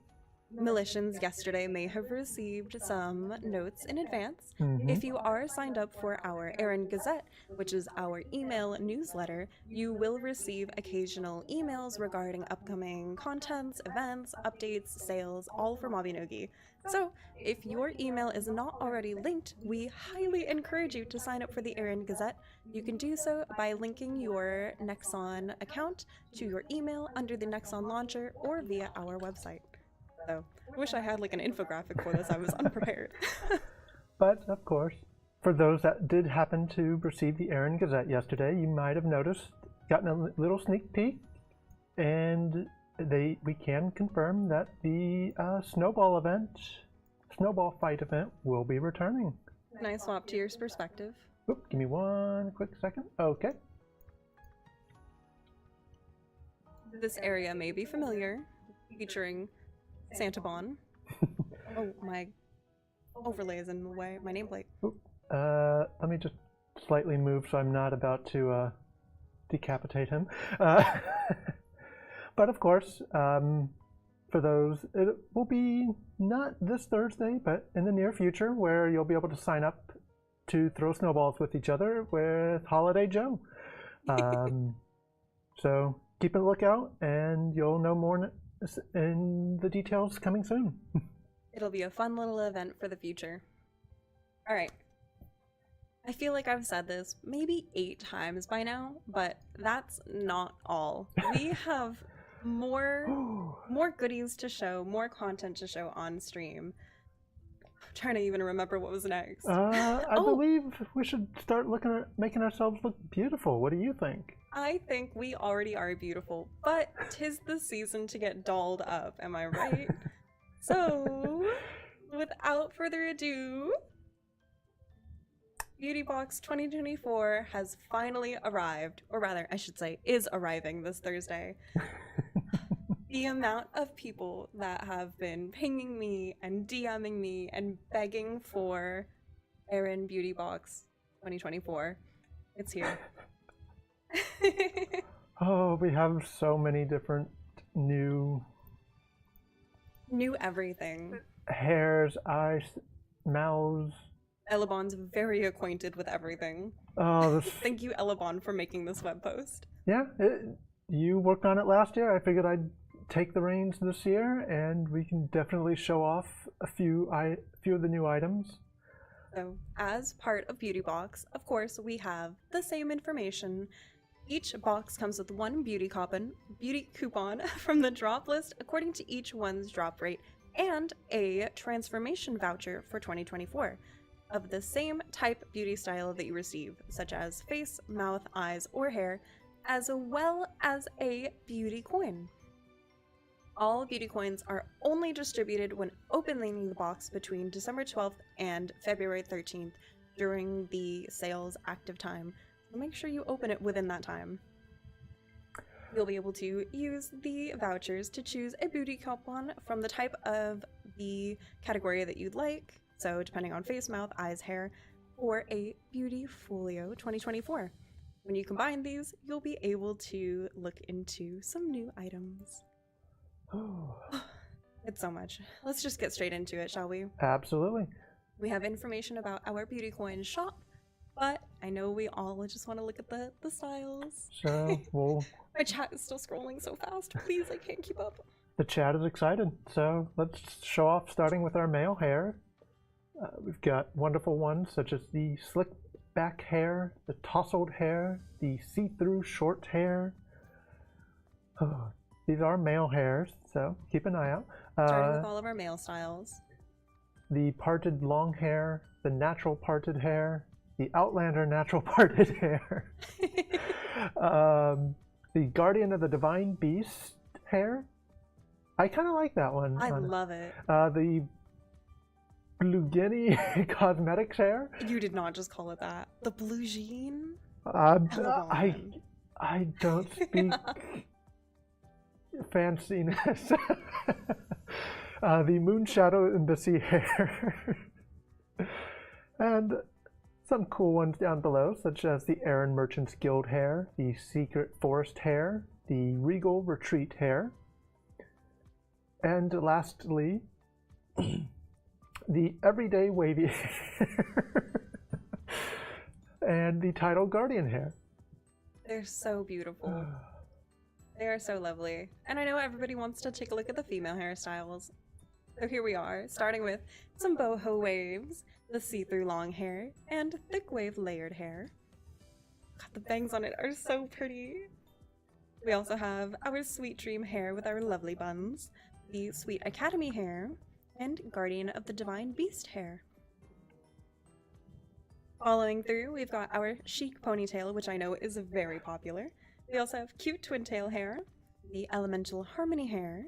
Milletians yesterday may have received some notes in advance. If you are signed up for our Errand Gazette, which is our email newsletter, you will receive occasional emails regarding upcoming contents, events, updates, sales, all for Mabinogi. So, if your email is not already linked, we highly encourage you to sign up for the Errand Gazette. You can do so by linking your Nexon account to your email under the Nexon launcher or via our website. So, I wish I had like an infographic for this. I was unprepared. But, of course, for those that did happen to receive the Errand Gazette yesterday, you might have gotten a little sneak peek, and we can confirm that the snowball fight event will be returning. Can I swap to your perspective? Oop, give me one quick second. Okay. This area may be familiar, featuring Santabon. Oh, my overlay is in the way. My nameplate. Let me just slightly move so I'm not about to decapitate him. But of course, for those, it will be not this Thursday, but in the near future, where you'll be able to sign up to throw snowballs with each other with Holiday Joe. So keep a lookout, and you'll know more in the details coming soon. It'll be a fun little event for the future. Alright. I feel like I've said this maybe 8 times by now, but that's not all. We have more goodies to show, more content to show on stream. trying to even remember what was next. I believe we should start looking at making ourselves look beautiful. What do you think? I think we already are beautiful, but 'tis the season to get dolled up, am I right? So, without further ado, Beauty Box 2024 has finally arrived, or rather, I should say, is arriving this Thursday. The amount of people that have been pinging me and DMing me and begging for Erin Beauty Box 2024, it's here. Oh, we have so many different new everything. hairs, eyes, mouths. Elebon's very acquainted with everything. Oh, Thank you, Elebon, for making this web post. Yeah, you worked on it last year. I figured I'd take the reins this year, and we can definitely show off a few of the new items. So, as part of Beauty Box, of course, we have the same information. Each box comes with one beauty coupon from the drop list according to each one's drop rate, and a transformation voucher for 2024 of the same type beauty style that you receive, such as face, mouth, eyes, or hair, as well as a beauty coin. All beauty coins are only distributed when opening the box between December 12th and February 13th during the sale's active time. So make sure you open it within that time. You'll be able to use the vouchers to choose a beauty coupon from the type of the category that you'd like. So depending on face, mouth, eyes, hair, or a Beauty Folio 2024. When you combine these, you'll be able to look into some new items. It's so much. Let's just get straight into it, shall we? Absolutely. We have information about our beauty coin shop, but I know we all just want to look at the styles. So My chat is still scrolling so fast. Please, I can't keep up. the chat is excited. So let's show off, starting with our male hair. We've got wonderful ones such as the slick back hair, the tousled hair, the see-through short hair. These are male hairs, so keep an eye out. Starting with all of our male styles. The parted long hair, the natural parted hair, the Outlander natural parted hair, the Guardian of the Divine Beast hair. I kind of like that one. I love it. The Blue Guinea Cosmetics hair. You did not just call it that. The Blue Jean? I don't speak fanciness. The Moonshadow Embassy hair. And some cool ones down below, such as the Erin Merchant's Guild hair, the Secret Forest hair, the Regal Retreat hair, and lastly, the Everyday Wavy hair, and the Tidal Guardian hair. They're so beautiful. They are so lovely. And I know everybody wants to take a look at the female hairstyles. So here we are, starting with some boho waves, the see-through long hair, and thick wave layered hair. God, the bangs on it are so pretty. We also have our Sweet Dream hair with our lovely buns, the Sweet Academy hair, and Guardian of the Divine Beast hair. Following through, we've got our chic ponytail, which I know is very popular. We also have cute twin tail hair, the Elemental Harmony hair,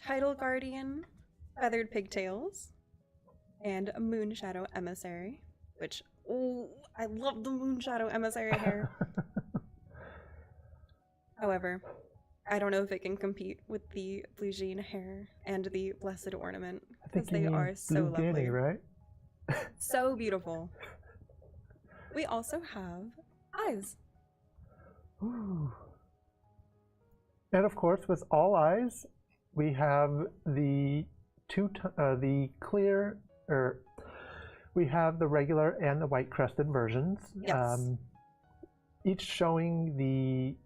Tidal Guardian, feathered pigtails, and a Moonshadow Emissary, which, oh, I love the Moonshadow Emissary hair. However, I don't know if it can compete with the Blue Jean hair and the Blessed Ornament, because they are so Blue lovely. Guinea, right? So beautiful. We also have eyes. Ooh. And of course, with all eyes, we have the clear, or we have the regular and the white crested versions. Yes. Each showing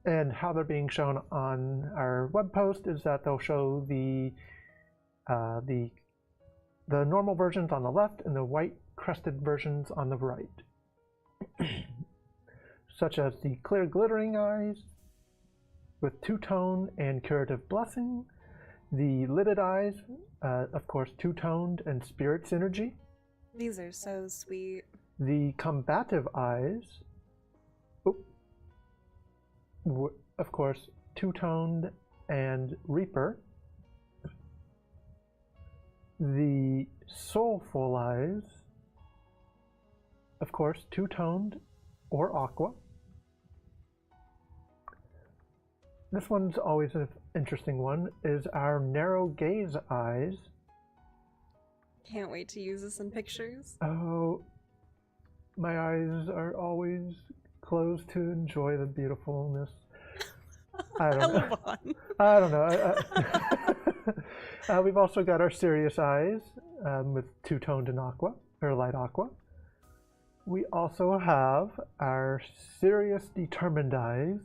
and how they're being shown on our web post is that they'll show the normal versions on the left and the white crested versions on the right. Such as the clear glittering eyes with two-tone and curative blessing, The lidded eyes, of course, two-toned and spirit synergy. These are so sweet. The combative eyes, of course, two-toned and reaper. The soulful eyes, of course, two-toned or aqua. This one's always an interesting one, is our narrow gaze eyes. Can't wait to use this in pictures. Oh, my eyes are always closed to enjoy the beautifulness. I don't know. I don't know. We've also got our serious eyes with two-toned and aqua, or light aqua. We also have our serious determined eyes,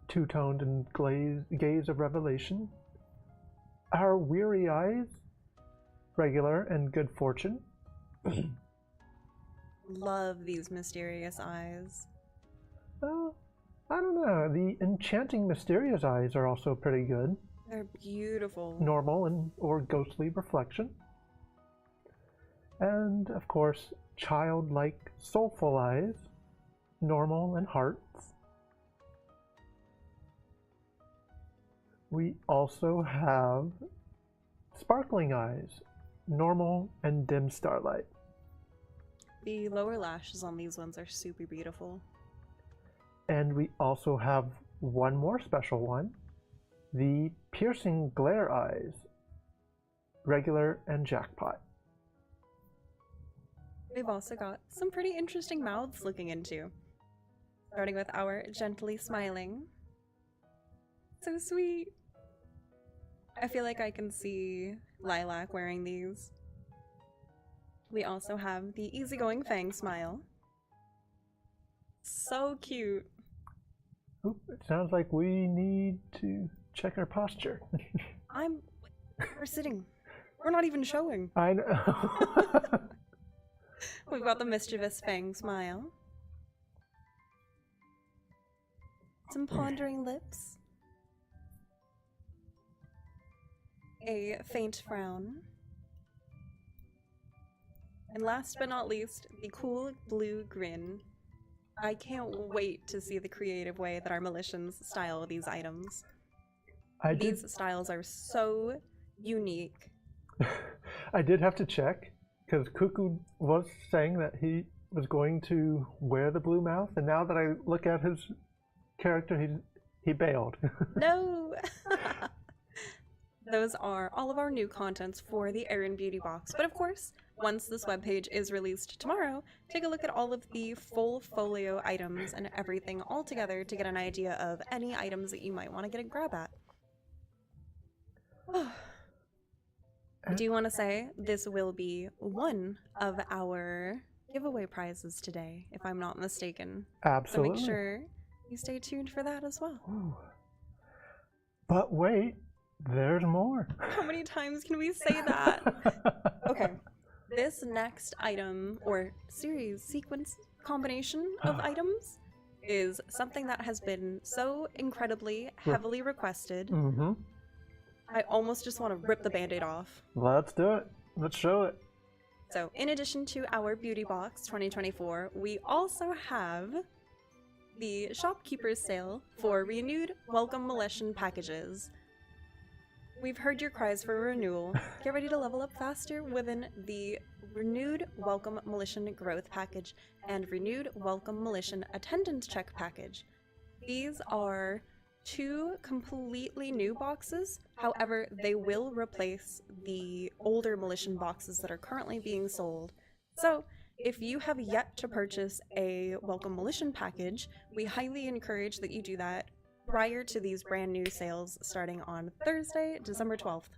two-toned and gaze of revelation. Our weary eyes, regular and good fortune. Love these mysterious eyes. I don't know. The enchanting mysterious eyes are also pretty good. They're beautiful. Normal and or ghostly reflection. And of course, childlike soulful eyes, normal and hearts. We also have sparkling eyes, normal and dim starlight. The lower lashes on these ones are super beautiful. And we also have one more special one, the piercing glare eyes, regular and jackpot. We've also got some pretty interesting mouths looking into. Starting with our gently smiling. So sweet. I feel like I can see Lilac wearing these. We also have the easygoing fang smile. So cute. Oop, it sounds like we need to check our posture. We're sitting. We're not even showing. I know. We've got the mischievous fang smile. Some pondering lips. A faint frown. And last but not least, the cool blue grin. I can't wait to see the creative way that our Milletians style these items. These styles are so unique. I did have to check, because Cuckoo was saying that he was going to wear the blue mouth, and now that I look at his character, he bailed. No! Those are all of our new contents for the Erin Beauty Box. But of course, once this webpage is released tomorrow, take a look at all of the full folio items and everything all together to get an idea of any items that you might want to get a grab at. I do want to say this will be one of our giveaway prizes today, if I'm not mistaken. Absolutely. So make sure you stay tuned for that as well. Ooh. But wait, there's more. How many times can we say that? Okay. This next item, or sequence combination of items, is something that has been so incredibly heavily requested. Mm-hmm. I almost just want to rip the band-aid off. Let's do it. Let's show it. So, in addition to our Beauty Box 2024, we also have the Shopkeeper's Sale for renewed Welcome Milletian packages. We've heard your cries for renewal. Get ready to level up faster within the renewed Welcome Milletian Growth Package and renewed Welcome Milletian Attendance Check Package. These are two completely new boxes. However, they will replace the older Milletian boxes that are currently being sold. So, if you have yet to purchase a Welcome Milletian package, we highly encourage that you do that prior to these brand new sales starting on Thursday, December 12th.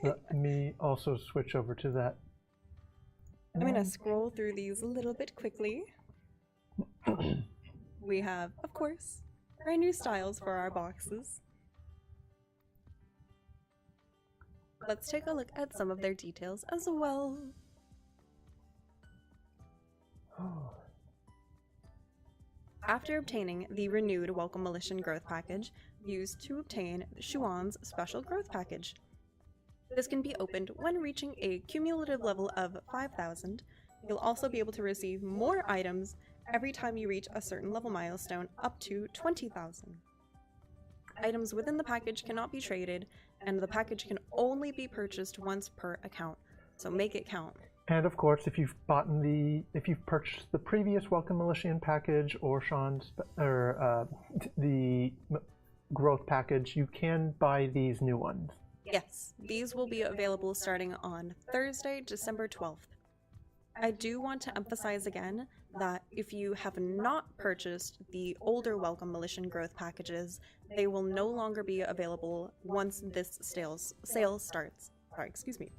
Let me also switch over to that. I'm going to scroll through these a little bit quickly. We have, of course, brand new styles for our boxes. Let's take a look at some of their details as well. After obtaining the renewed Welcome Milletian growth package, use to obtain Shuan's special growth package. This can be opened when reaching a cumulative level of 5,000. You'll also be able to receive more items every time you reach a certain level milestone, up to 20,000. Items within the package cannot be traded, and the package can only be purchased once per account, so make it count. And of course, if you've purchased the previous Welcome Milletian package or the growth package, you can buy these new ones. Yes, these will be available starting on Thursday, December 12th. I do want to emphasize again that if you have not purchased the older Welcome Milletian growth packages, they will no longer be available once this sale starts. Sorry, excuse me.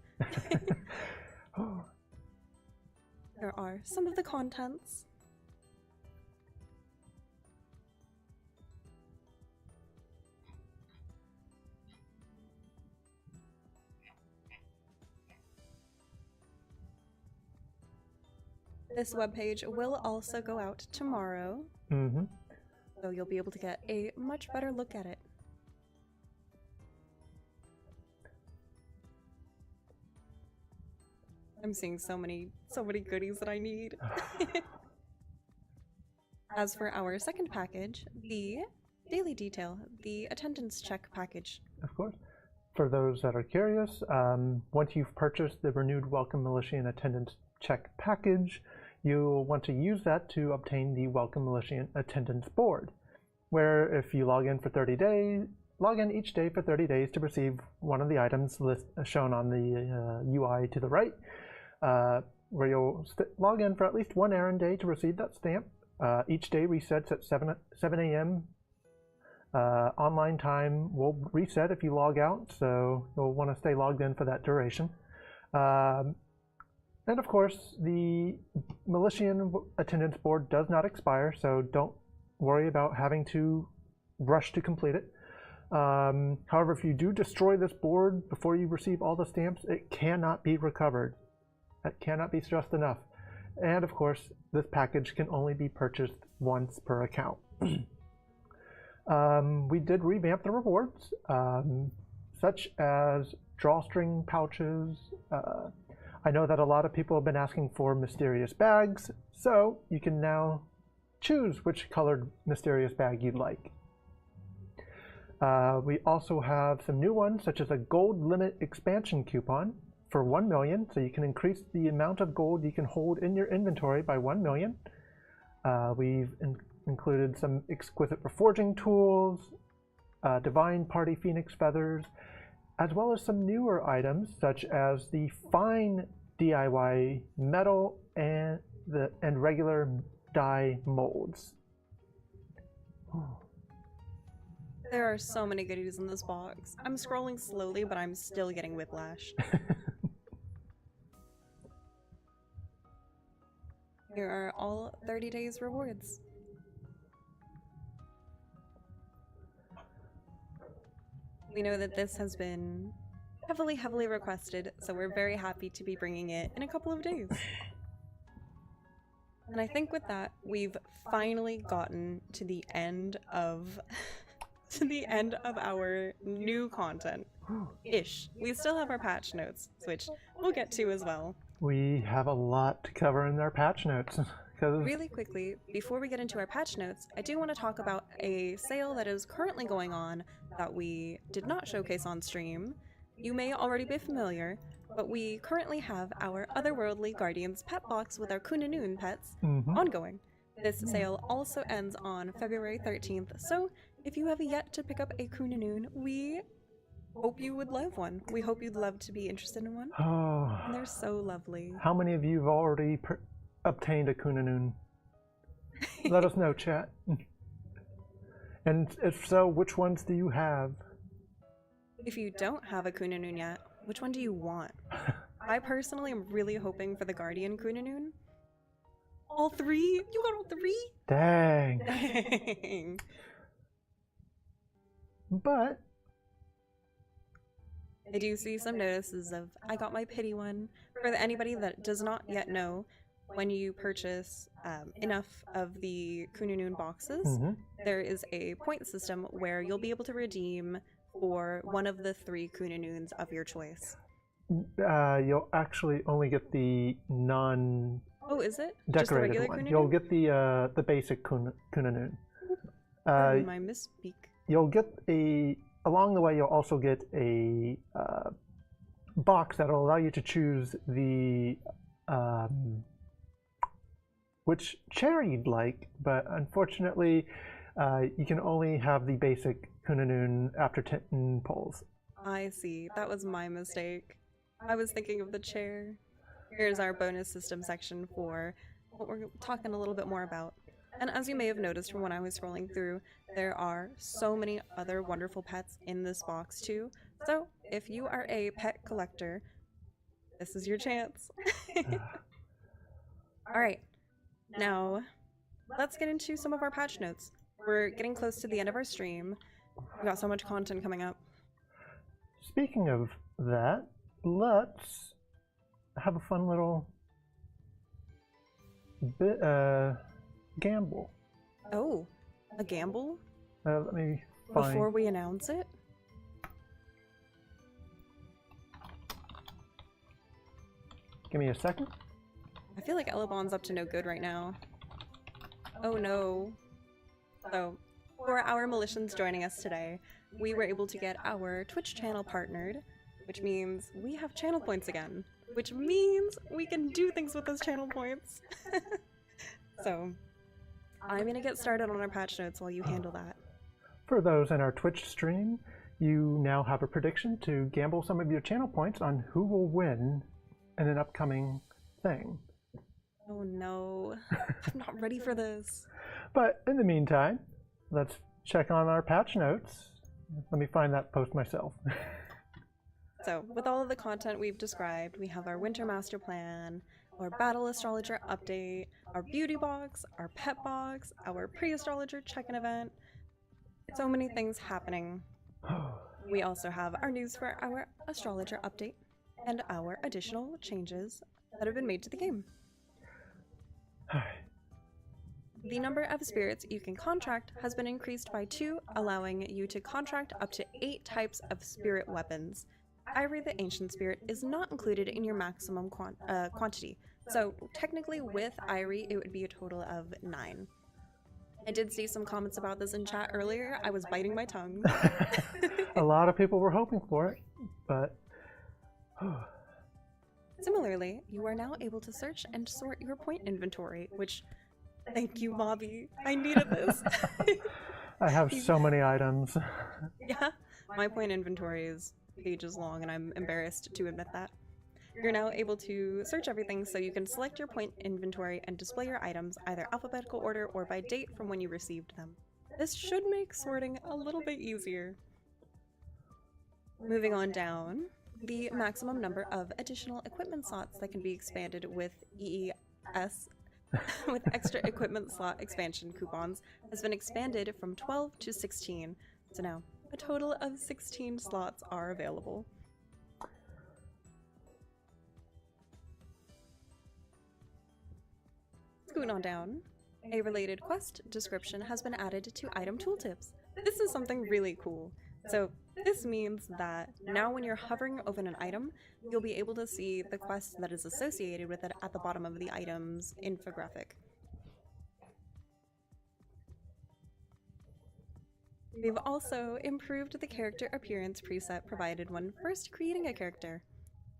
There are some of the contents. This webpage will also go out tomorrow, so you'll be able to get a much better look at it. I'm seeing so many goodies that I need. As for our second package, the Daily Detail, the Attendance Check package. Of course. For those that are curious, once you've purchased the renewed Welcome Milletian Attendance Check package, you'll want to use that to obtain the Welcome Milletian Attendance Board, where if you log in each day for 30 days to receive one of the items shown on the UI to the right, where you'll log in for at least one errand day to receive that stamp. Each day resets at 7 a.m. Online time will reset if you log out, so you'll want to stay logged in for that duration. And of course, the Milletian Attendance Board does not expire, so don't worry about having to rush to complete it. However, if you do destroy this board before you receive all the stamps, it cannot be recovered. That cannot be stressed enough. And of course, this package can only be purchased once per account. We did revamp the rewards, such as drawstring pouches. I know that a lot of people have been asking for mysterious bags, so you can now choose which colored mysterious bag you'd like. We also have some new ones, such as a gold limit expansion coupon for 1 million, so you can increase the amount of gold you can hold in your inventory by 1 million. We've included some exquisite reforging tools, divine party phoenix feathers, as well as some newer items such as the fine DIY metal and regular dye molds. There are so many goodies in this box. I'm scrolling slowly, but I'm still getting whiplash. Here are all 30 days rewards. We know that this has been heavily requested, so we're very happy to be bringing it in a couple of days. And I think with that, we've finally gotten to the end of our new content. Ish. We still have our patch notes, which we'll get to as well. We have a lot to cover in our patch notes. Really quickly, before we get into our patch notes, I do want to talk about a sale that is currently going on that we did not showcase on stream. You may already be familiar, but we currently have our Otherworldly Guardians pet box with our Kunanoon pets ongoing. This sale also ends on February 13th, so if you have yet to pick up a Kunanoon, we hope you would love one. We hope you'd love to be interested in one. Oh, And they're so lovely. how many of you have already obtained a Kunanoon? Let us know, chat. And if so, which ones do you have? If you don't have a Kunanoon yet, which one do you want? I personally am really hoping for the Guardian Kunanoon. All three? You got all three? Dang. Dang. But I do see some notices of I got my pity one. For anybody that does not yet know, when you purchase enough of the Kununun boxes, there is a point system where you'll be able to redeem for one of the 3 Kunununs of your choice. You'll actually only get the non. Oh, is it? Decorated Just the regular one. Kununun? You'll get the basic Kununun. My misspeak. You'll get along the way. You'll also get a box that'll allow you to choose the which chair you'd like, but unfortunately, you can only have the basic Kununun after 10 polls. I see. That was my mistake. I was thinking of the chair. Here's our bonus system section for what we're talking a little bit more about. And as you may have noticed from when I was scrolling through, there are so many other wonderful pets in this box too. So if you are a pet collector, this is your chance. Alright, now let's get into some of our patch notes. We're getting close to the end of our stream. We've got so much content coming up. Speaking of that, let's have a fun little bit gamble. Oh, a gamble? Let me find... Before we announce it? Give me a second. I feel like Elebon's up to no good right now. Oh no. So, for our Milletians joining us today, we were able to get our Twitch channel partnered, which means we have channel points again, which means we can do things with those channel points. So, I'm gonna get started on our patch notes while you handle that. For those in our Twitch stream, you now have a prediction to gamble some of your channel points on who will win in an upcoming thing. Oh no, I'm not ready for this. But in the meantime, let's check on our patch notes. Let me find that post myself. So, with all of the content we've described, we have our Winter Master Plan, our Battle Astrologer Update, our Beauty Box, our Pet Box, our Pre-Astrologer Check-in event. So many things happening. We also have our news for our Astrologer Update and our additional changes that have been made to the game. The number of spirits you can contract has been increased by 2, allowing you to contract up to 8 types of spirit weapons. Ivory the Ancient Spirit is not included in your maximum quantity, so technically with Ivory it would be a total of 9. I did see some comments about this in chat earlier. I was biting my tongue. A lot of people were hoping for it, but... Similarly, you are now able to search and sort your point inventory, which... Thank you, Mobby. I needed this. I have so many items. Yeah, my point inventory is pages long and I'm embarrassed to admit that. You're now able to search everything so you can select your point inventory and display your items either alphabetical order or by date from when you received them. This should make sorting a little bit easier. Moving on down, the maximum number of additional equipment slots that can be expanded with EES with extra equipment slot expansion coupons has been expanded from 12 to 16. So now, a total of 16 slots are available. Scooting on down, a related quest description has been added to item tooltips. This is something really cool. So this means that now when you're hovering over an item, you'll be able to see the quest that is associated with it at the bottom of the item's infographic. We've also improved the character appearance preset provided when first creating a character.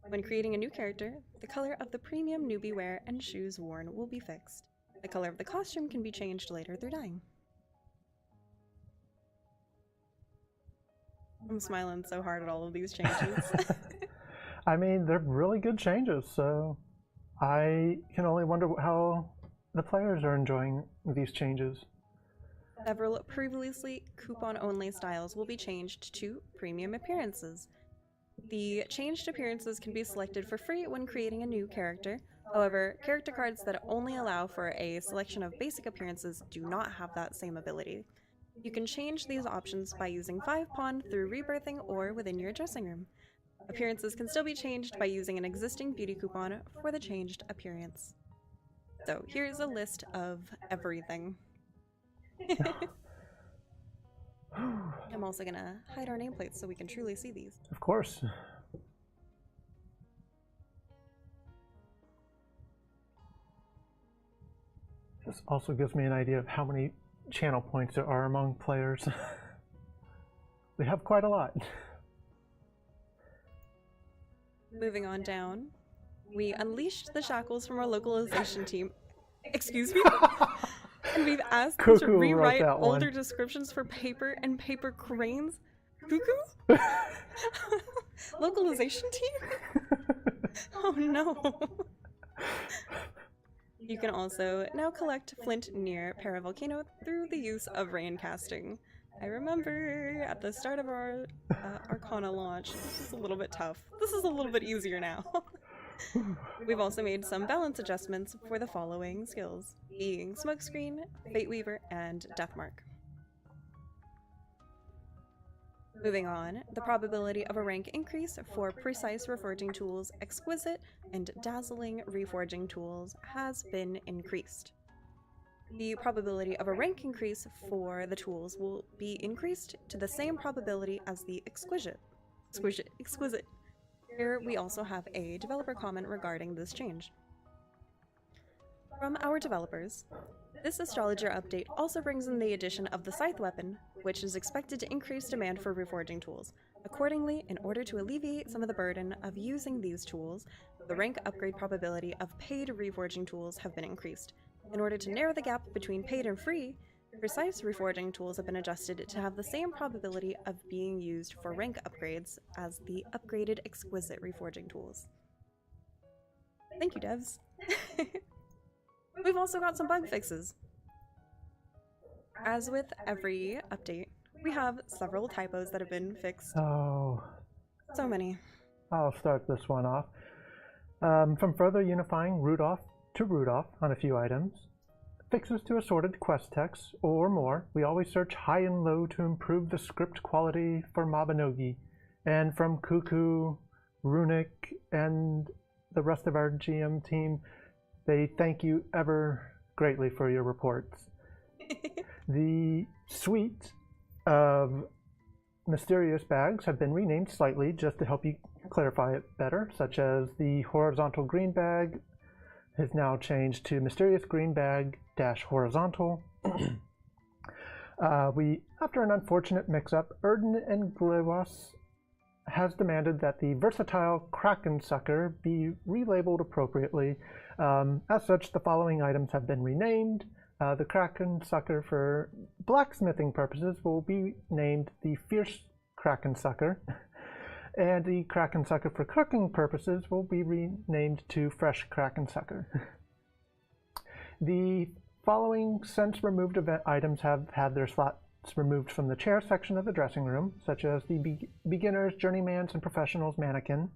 When creating a new character, the color of the premium newbie wear and shoes worn will be fixed. The color of the costume can be changed later through dyeing. I'm smiling so hard at all of these changes. I mean, they're really good changes, so I can only wonder how the players are enjoying these changes. Several previously coupon-only styles will be changed to premium appearances. The changed appearances can be selected for free when creating a new character. However, character cards that only allow for a selection of basic appearances do not have that same ability. You can change these options by using 5-pawn through rebirthing or within your dressing room. Appearances can still be changed by using an existing beauty coupon for the changed appearance. So here's a list of everything. I'm also gonna hide our nameplates so we can truly see these. Of course. This also gives me an idea of how many channel points there are among players. We have quite a lot. Moving on down, we unleashed the shackles from our localization team. Excuse me? And we've asked them to rewrite older descriptions for paper and paper cranes. Cuckoo? Localization team? Oh no. You can also now collect flint near Paravolcano through the use of rain casting. I remember at the start of our Arcana launch, this was a little bit tough. This is a little bit easier now. We've also made some balance adjustments for the following skills, being Smokescreen, Fate Weaver, and Deathmark. Moving on, the probability of a rank increase for Precise Reforging Tools, Exquisite, and Dazzling Reforging Tools has been increased. The probability of a rank increase for the tools will be increased to the same probability as the Exquisite. Here we also have a developer comment regarding this change. From our developers, this astrologer update also brings in the addition of the Scythe weapon, which is expected to increase demand for reforging tools. Accordingly, in order to alleviate some of the burden of using these tools, the rank upgrade probability of paid reforging tools have been increased. In order to narrow the gap between paid and free, Precise Reforging tools have been adjusted to have the same probability of being used for rank upgrades as the upgraded Exquisite Reforging tools. Thank you, devs. We've also got some bug fixes. As with every update, we have several typos that have been fixed. Oh. So many. I'll start this one off. From further unifying Rudolph to Rudolph on a few items, fixes to assorted quest texts, or more, we always search high and low to improve the script quality for Mabinogi. And from Cuckoo, Runic, and the rest of our GM team, they thank you ever greatly for your reports. The suite of mysterious bags have been renamed slightly just to help you clarify it better, such as the horizontal green bag has now changed to mysterious green bag - horizontal. After an unfortunate mix-up, Erden and Glewas has demanded that the versatile Kraken Sucker be relabeled appropriately. As such, the following items have been renamed. The Kraken Sucker for blacksmithing purposes will be named the Fierce Kraken Sucker, and the Kraken Sucker for cooking purposes will be renamed to Fresh Kraken Sucker. The following since removed event items have had their slots removed from the chair section of the dressing room, such as the Beginners, Journeyman's, and Professionals mannequin.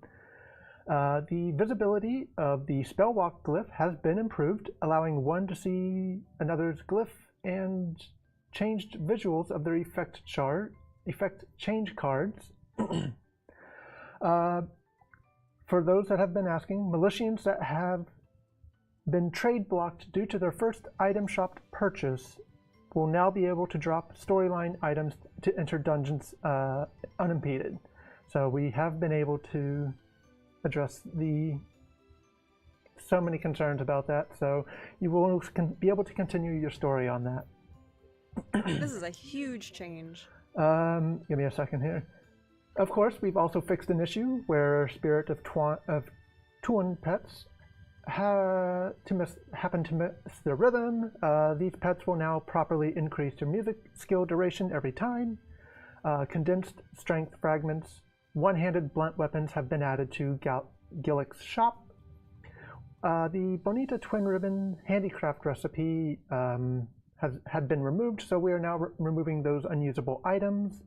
The visibility of the Spellwalk glyph has been improved, allowing one to see another's glyph and changed visuals of their effect change cards. For those that have been asking, Milletians that have been trade blocked due to their first item shop purchase will now be able to drop storyline items to enter dungeons unimpeded. So we have been able to address so many concerns about that, so you will be able to continue your story on that. This is a huge change. Give me a second here. Of course, we've also fixed an issue where Spirit of Tuan pets happen to miss their rhythm. These pets will now properly increase their music skill duration every time. Condensed strength fragments, one-handed blunt weapons have been added to Gillick's shop. The Bonita Twin Ribbon handicraft recipe had been removed, so we are now removing those unusable items.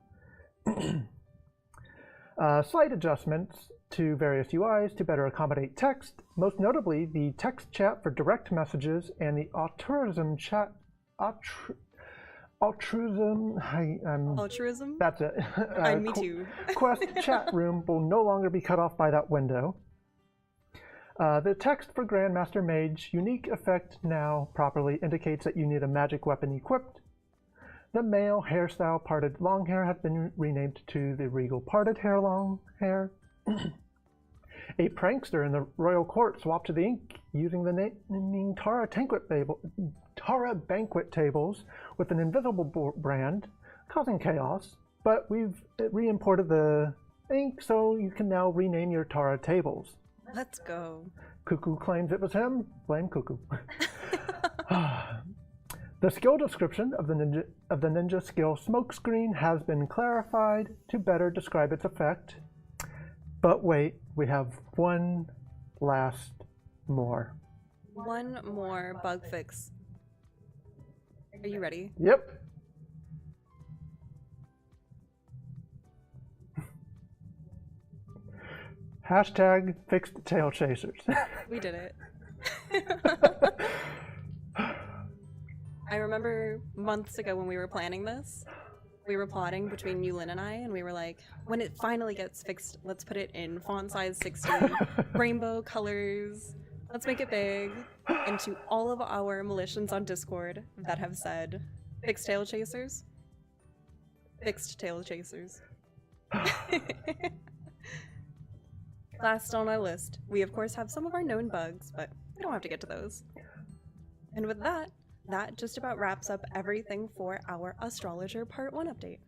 Slight adjustments to various UIs to better accommodate text, most notably the text chat for direct messages and the altruism chat. Altruism? Altruism? That's it. Me too. Quest chat room will no longer be cut off by that window. The text for Grandmaster Mage, unique effect now properly indicates that you need a magic weapon equipped. The male hairstyle parted long hair has been renamed to the regal parted hair long hair. A prankster in the royal court swapped to the ink using the naming Tara banquet tables with an invisible brand, causing chaos. But we've re-imported the ink, so you can now rename your Tara tables. Let's go. Cuckoo claims it was him. Blame Cuckoo. The skill description of the ninja skill smokescreen has been clarified to better describe its effect. But wait, we have one last more. One more bug fix. Are you ready? Yep. Hashtag fixed tail chasers. We did it. I remember months ago when we were planning this, we were plotting between Yulin and I, and we were like, when it finally gets fixed, let's put it in font size 60, rainbow colors, let's make it big. And to all of our Milletians on Discord that have said, fixed tail chasers, fixed tail chasers. Last on our list, we of course have some of our known bugs, but we don't have to get to those. And with that, that just about wraps up everything for our Astrologer Part 1 update.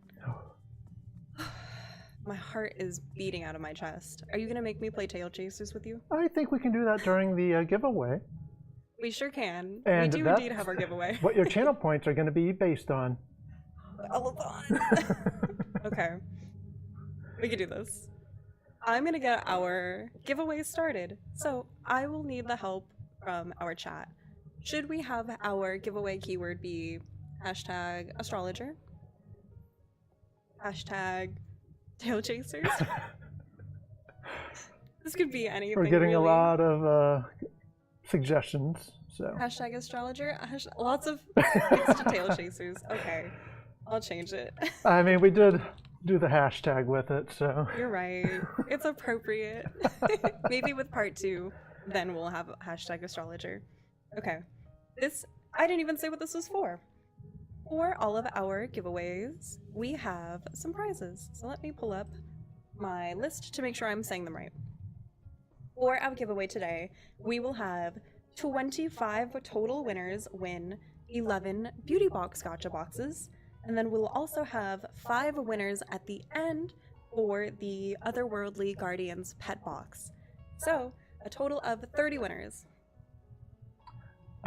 My heart is beating out of my chest. Are you going to make me play Tail Chasers with you? I think we can do that during the giveaway. We sure can. And we do indeed have our giveaway. What your channel points are going to be based on. Elebon. Okay. We can do this. I'm going to get our giveaway started, so I will need the help from our chat. Should we have our giveaway keyword be hashtag astrologer? Hashtag tail chasers? This could be anything. We're getting really. a lot of suggestions. So Hashtag astrologer? Lots of fixed tail chasers. Okay, I'll change it. I mean, we did do the hashtag with it, so. You're right. It's appropriate. Maybe with part 2, then we'll have hashtag astrologer. Okay. I didn't even say what this was for. For all of our giveaways, we have some prizes. So let me pull up my list to make sure I'm saying them right. For our giveaway today, we will have 25 total winners win 11 beauty box gotcha boxes. And then we'll also have 5 winners at the end for the Otherworldly Guardians pet box. So a total of 30 winners.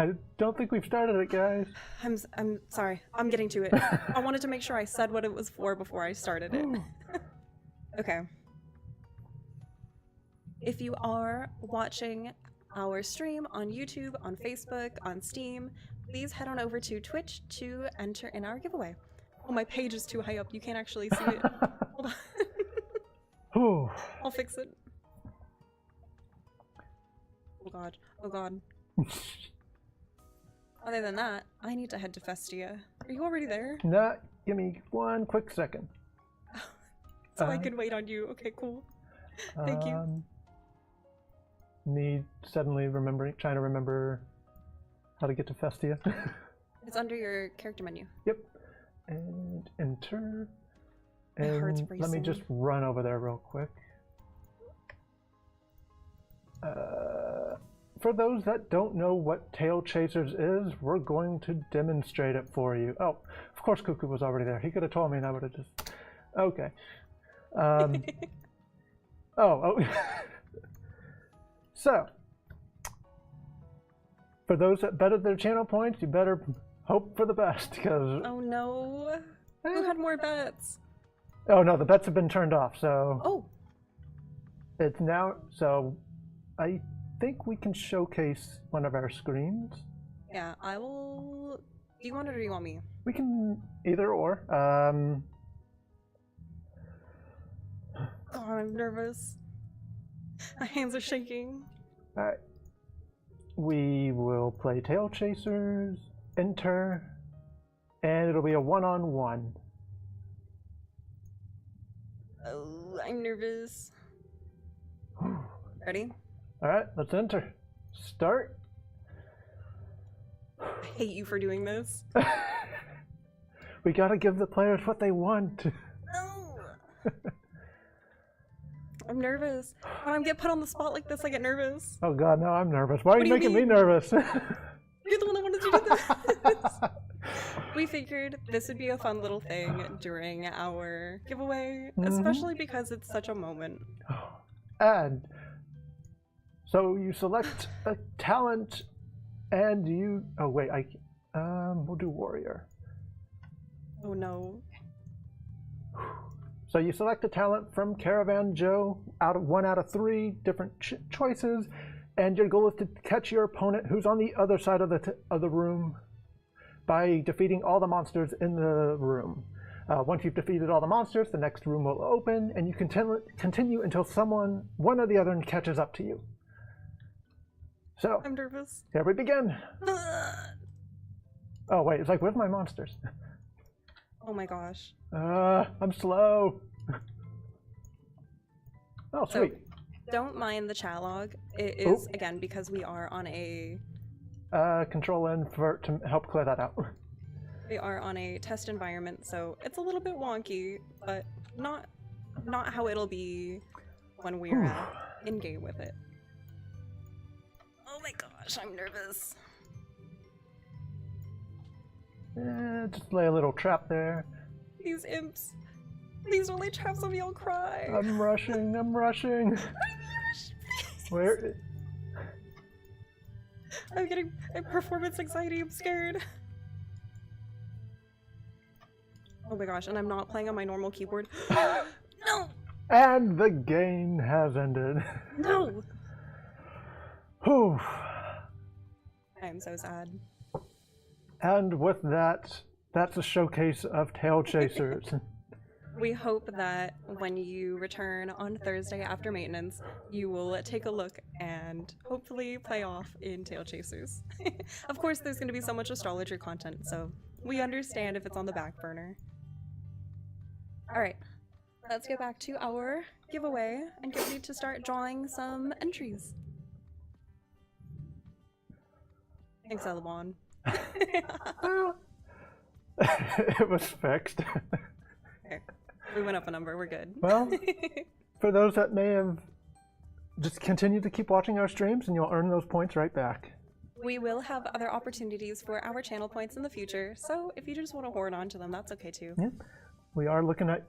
I don't think we've started it, guys. I'm sorry. I'm getting to it. I wanted to make sure I said what it was for before I started it. Okay. If you are watching our stream on YouTube, on Facebook, on Steam, please head on over to Twitch to enter in our giveaway. Oh, my page is too high up. You can't actually see it. Hold on. I'll fix it. Oh god. Oh god. Other than that, I need to head to Festia. Are you already there? No, give me one quick second. So I can wait on you. Okay, cool. Thank you. Me suddenly trying to remember how to get to Festia. It's under your character menu. Yep. And enter. My heart's And racing. let me just run over there real quick. For those that don't know what Tail Chasers is, we're going to demonstrate it for you. Oh, of course Cuckoo was already there. He could have told me and I would have just... Okay. Oh. So, for those that betted their channel points, you better hope for the best, because... Oh no. Who had more bets? Oh no, the bets have been turned off, so... Oh. It's now... So, I think we can showcase one of our screens. Yeah, I will... Do you want it or do you want me? We can either or. Oh, I'm nervous. My hands are shaking. Alright. We will play Tail Chasers, enter, and it'll be a one-on-one. Oh, I'm nervous. Ready? Alright, let's enter. Start. I hate you for doing this. We gotta give the players what they want. No. I'm nervous. When I get put on the spot like this, I get nervous. Oh god, now I'm nervous. Why are you What do you making me mean? nervous? You're the one that wanted to do this. We figured this would be a fun little thing during our giveaway, especially because it's such a moment. And so you select a talent, and you. Oh wait, we'll do warrior. Oh no. So you select a talent from Caravan Joe one out of 3 different choices, and your goal is to catch your opponent who's on the other side of the room by defeating all the monsters in the room. Once you've defeated all the monsters, the next room will open, and you continue until one or the other, catches up to you. So, I'm nervous. Here we begin. Oh wait, it's like, where's my monsters? Oh my gosh. I'm slow. Oh, sweet. So, don't mind the chat log. It is, again, because we are on a... Control N to help clear that out. We are on a test environment, so it's a little bit wonky, but not how it'll be when we're in-game with it. Oh my gosh, I'm nervous. Just lay a little trap there. These imps. These are lay traps on me, I'll cry. I'm rushing, I'm rushing. Where? I'm getting performance anxiety, I'm scared. Oh my gosh, and I'm not playing on my normal keyboard. No! And the game has ended. No! Whew. I am so sad. And with that, that's a showcase of Tail Chasers. We hope that when you return on Thursday after maintenance, you will take a look and hopefully play off in Tail Chasers. Of course, there's going to be so much astrologer content, so we understand if it's on the back burner. Alright, let's get back to our giveaway and get ready to start drawing some entries. Thanks, Elebon. Well, it was fixed. Okay. We went up a number, we're good. Well, for those that may have, just continue to keep watching our streams and you'll earn those points right back. We will have other opportunities for our channel points in the future, so if you just want to hoard onto them, that's okay too. Yeah. We are looking at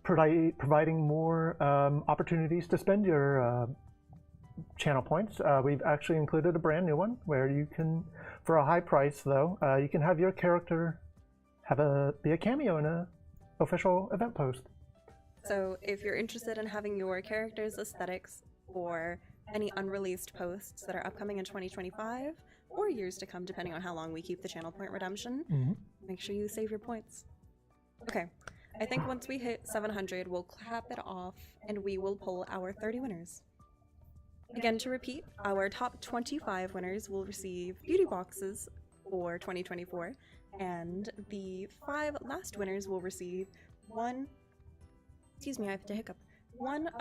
providing more opportunities to spend your channel points. We've actually included a brand new one where you can, for a high price though, you can have your character be a cameo in a official event post. So if you're interested in having your character's aesthetics or any unreleased posts that are upcoming in 2025 or years to come, depending on how long we keep the channel point redemption, make sure you save your points. Okay, I think once we hit 700, we'll clap it off and we will pull our 30 winners. Again, to repeat, our top 25 winners will receive beauty boxes for 2024, and the 5 last winners will receive one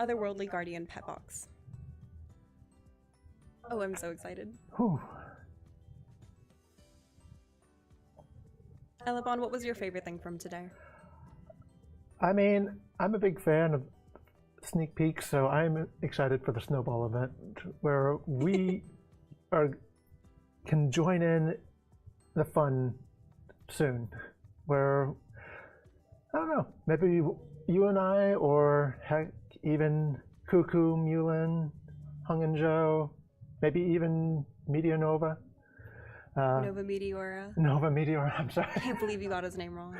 Otherworldly Guardian pet box. Oh, I'm so excited. Whew. Elebon, what was your favorite thing from today? I mean, I'm a big fan of sneak peeks, so I'm excited for the snowball event where we can join in the fun soon. Where, I don't know, maybe you and I, or heck, even Cuckoo, Mulin, Hung and Joe, maybe even Meteor Nova. Nova Meteora. Nova Meteor, I'm sorry. I can't believe you got his name wrong.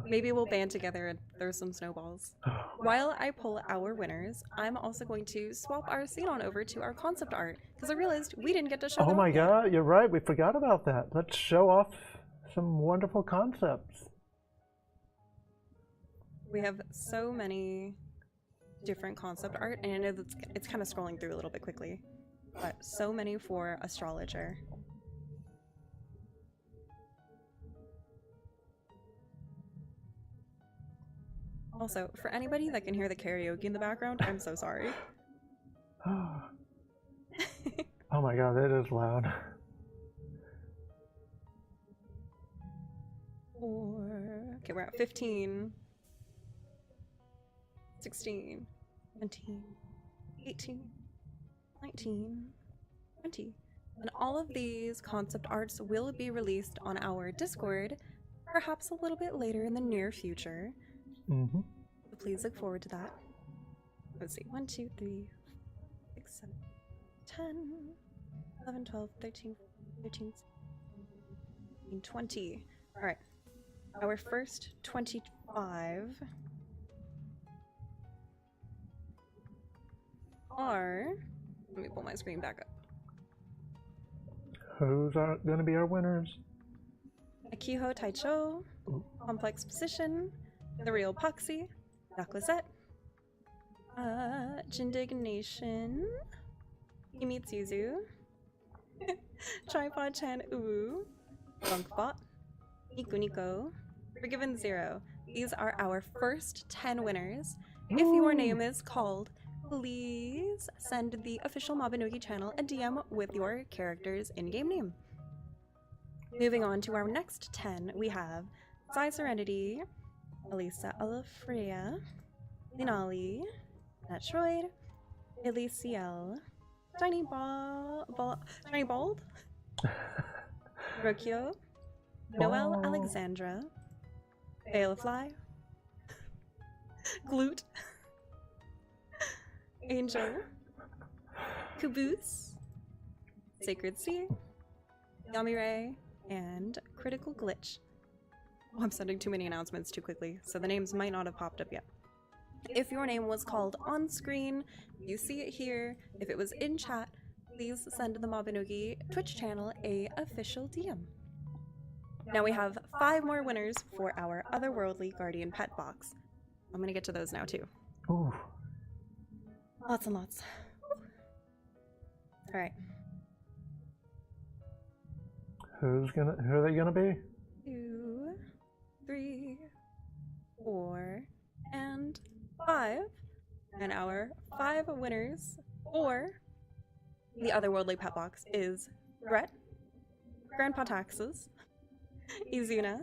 Maybe we'll band together and throw some snowballs. While I pull our winners, I'm also going to swap our scene on over to our concept art, because I realized we didn't get to show Oh my god, you're right, we forgot about that. Let's show off some wonderful concepts. We have so many different concept art, and I know it's kind of scrolling through a little bit quickly, but so many for Astrologer. Also, for anybody that can hear the karaoke in the background, I'm so sorry. Oh my god, it is loud. 4. Okay, we're at 15. 16. 17. 18. 19. 20. And all of these concept arts will be released on our Discord, perhaps a little bit later in the near future. Mm-hmm. So please look forward to that. Let's see. 1, 2, 3, 6, 7, 10, 11, 12, 13, 13, 14, 20. All right. Our first 25 are... Let me pull my screen back up. Who's going to be our winners? Akiho Taicho, Complex Position, The Real Poxy, Daklazette, Jindignation, Himitsuzu, Tripod Chan Uwu, Bunkbot, Nikuniko, Forgiven Zero. These are our first 10 winners. If your name is called, please send the official Mabinogi channel a DM with your character's in-game name. Moving on to our next 10, we have Sai Serenity, Elisa Alafrea, Linali, Natroid, Elysiel, Tiny Bald, Rokyo, Noelle Alexandra, Balefly, Glute, Angel, Caboose, Sacred Sea, Yamire, and Critical Glitch. Oh, I'm sending too many announcements too quickly, so the names might not have popped up yet. If your name was called on screen, you see it here. If it was in chat, please send the Mabinogi Twitch channel a official DM. Now we have 5 more winners for our Otherworldly Guardian Pet Box. I'm gonna get to those now too. Ooh. Lots and lots. All right. Who are they gonna be? 2, 3, 4, and 5. And our 5 winners for the Otherworldly Pet Box is Brett, Grandpa Taxes, Izunia,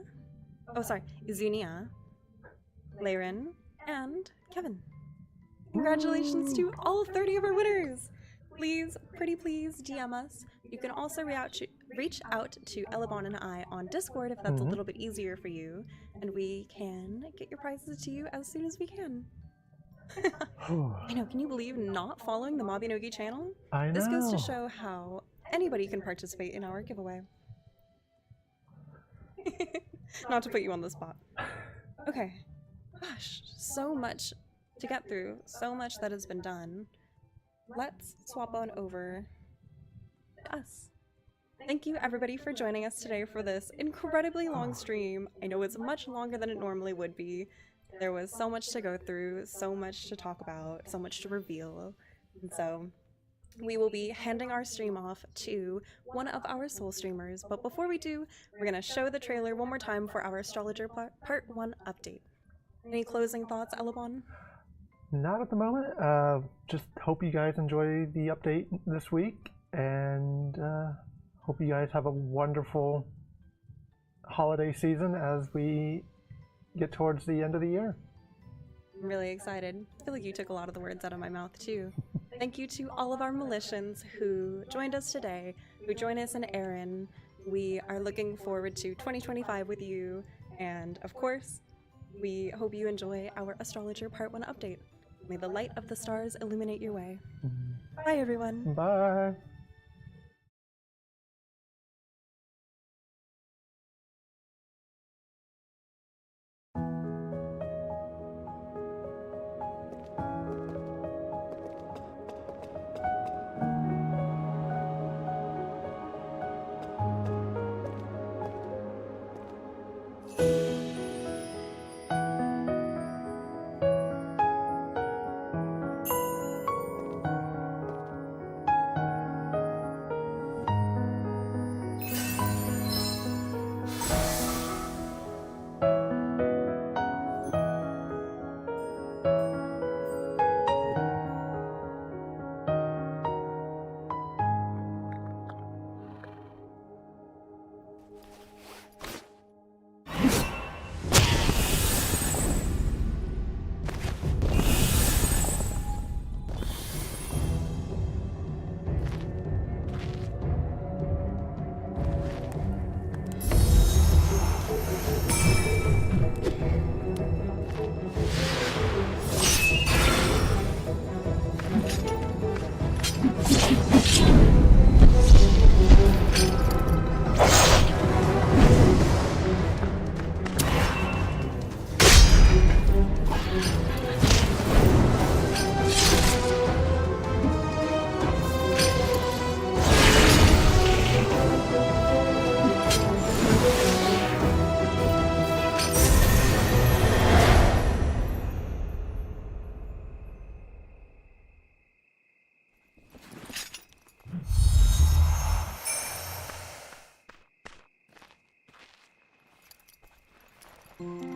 Laren, and Kevin. Congratulations to all 30 of our winners! Please, pretty please, DM us. You can also reach out to Elebon and I on Discord if that's a little bit easier for you, and we can get your prizes to you as soon as we can. I know, can you believe not following the Mabinogi channel? I know. This goes to show how anybody can participate in our giveaway. Not to put you on the spot. Okay. Gosh, so much to get through, so much that has been done. Let's swap on over to us. Thank you everybody for joining us today for this incredibly long stream. I know it's much longer than it normally would be. There was so much to go through, so much to talk about, so much to reveal. And so we will be handing our stream off to one of our soul streamers. But before we do, we're going to show the trailer one more time for our Astrologer Part 1 update. Any closing thoughts, Elebon? Not at the moment. Just hope you guys enjoy the update this week, and hope you guys have a wonderful holiday season as we get towards the end of the year. I'm really excited. I feel like you took a lot of the words out of my mouth too. Thank you to all of our Milletians who joined us today, who joined us in Erin. We are looking forward to 2025 with you, and of course, we hope you enjoy our Astrologer Part 1 update. May the light of the stars illuminate your way. Bye, everyone. Bye. Bye.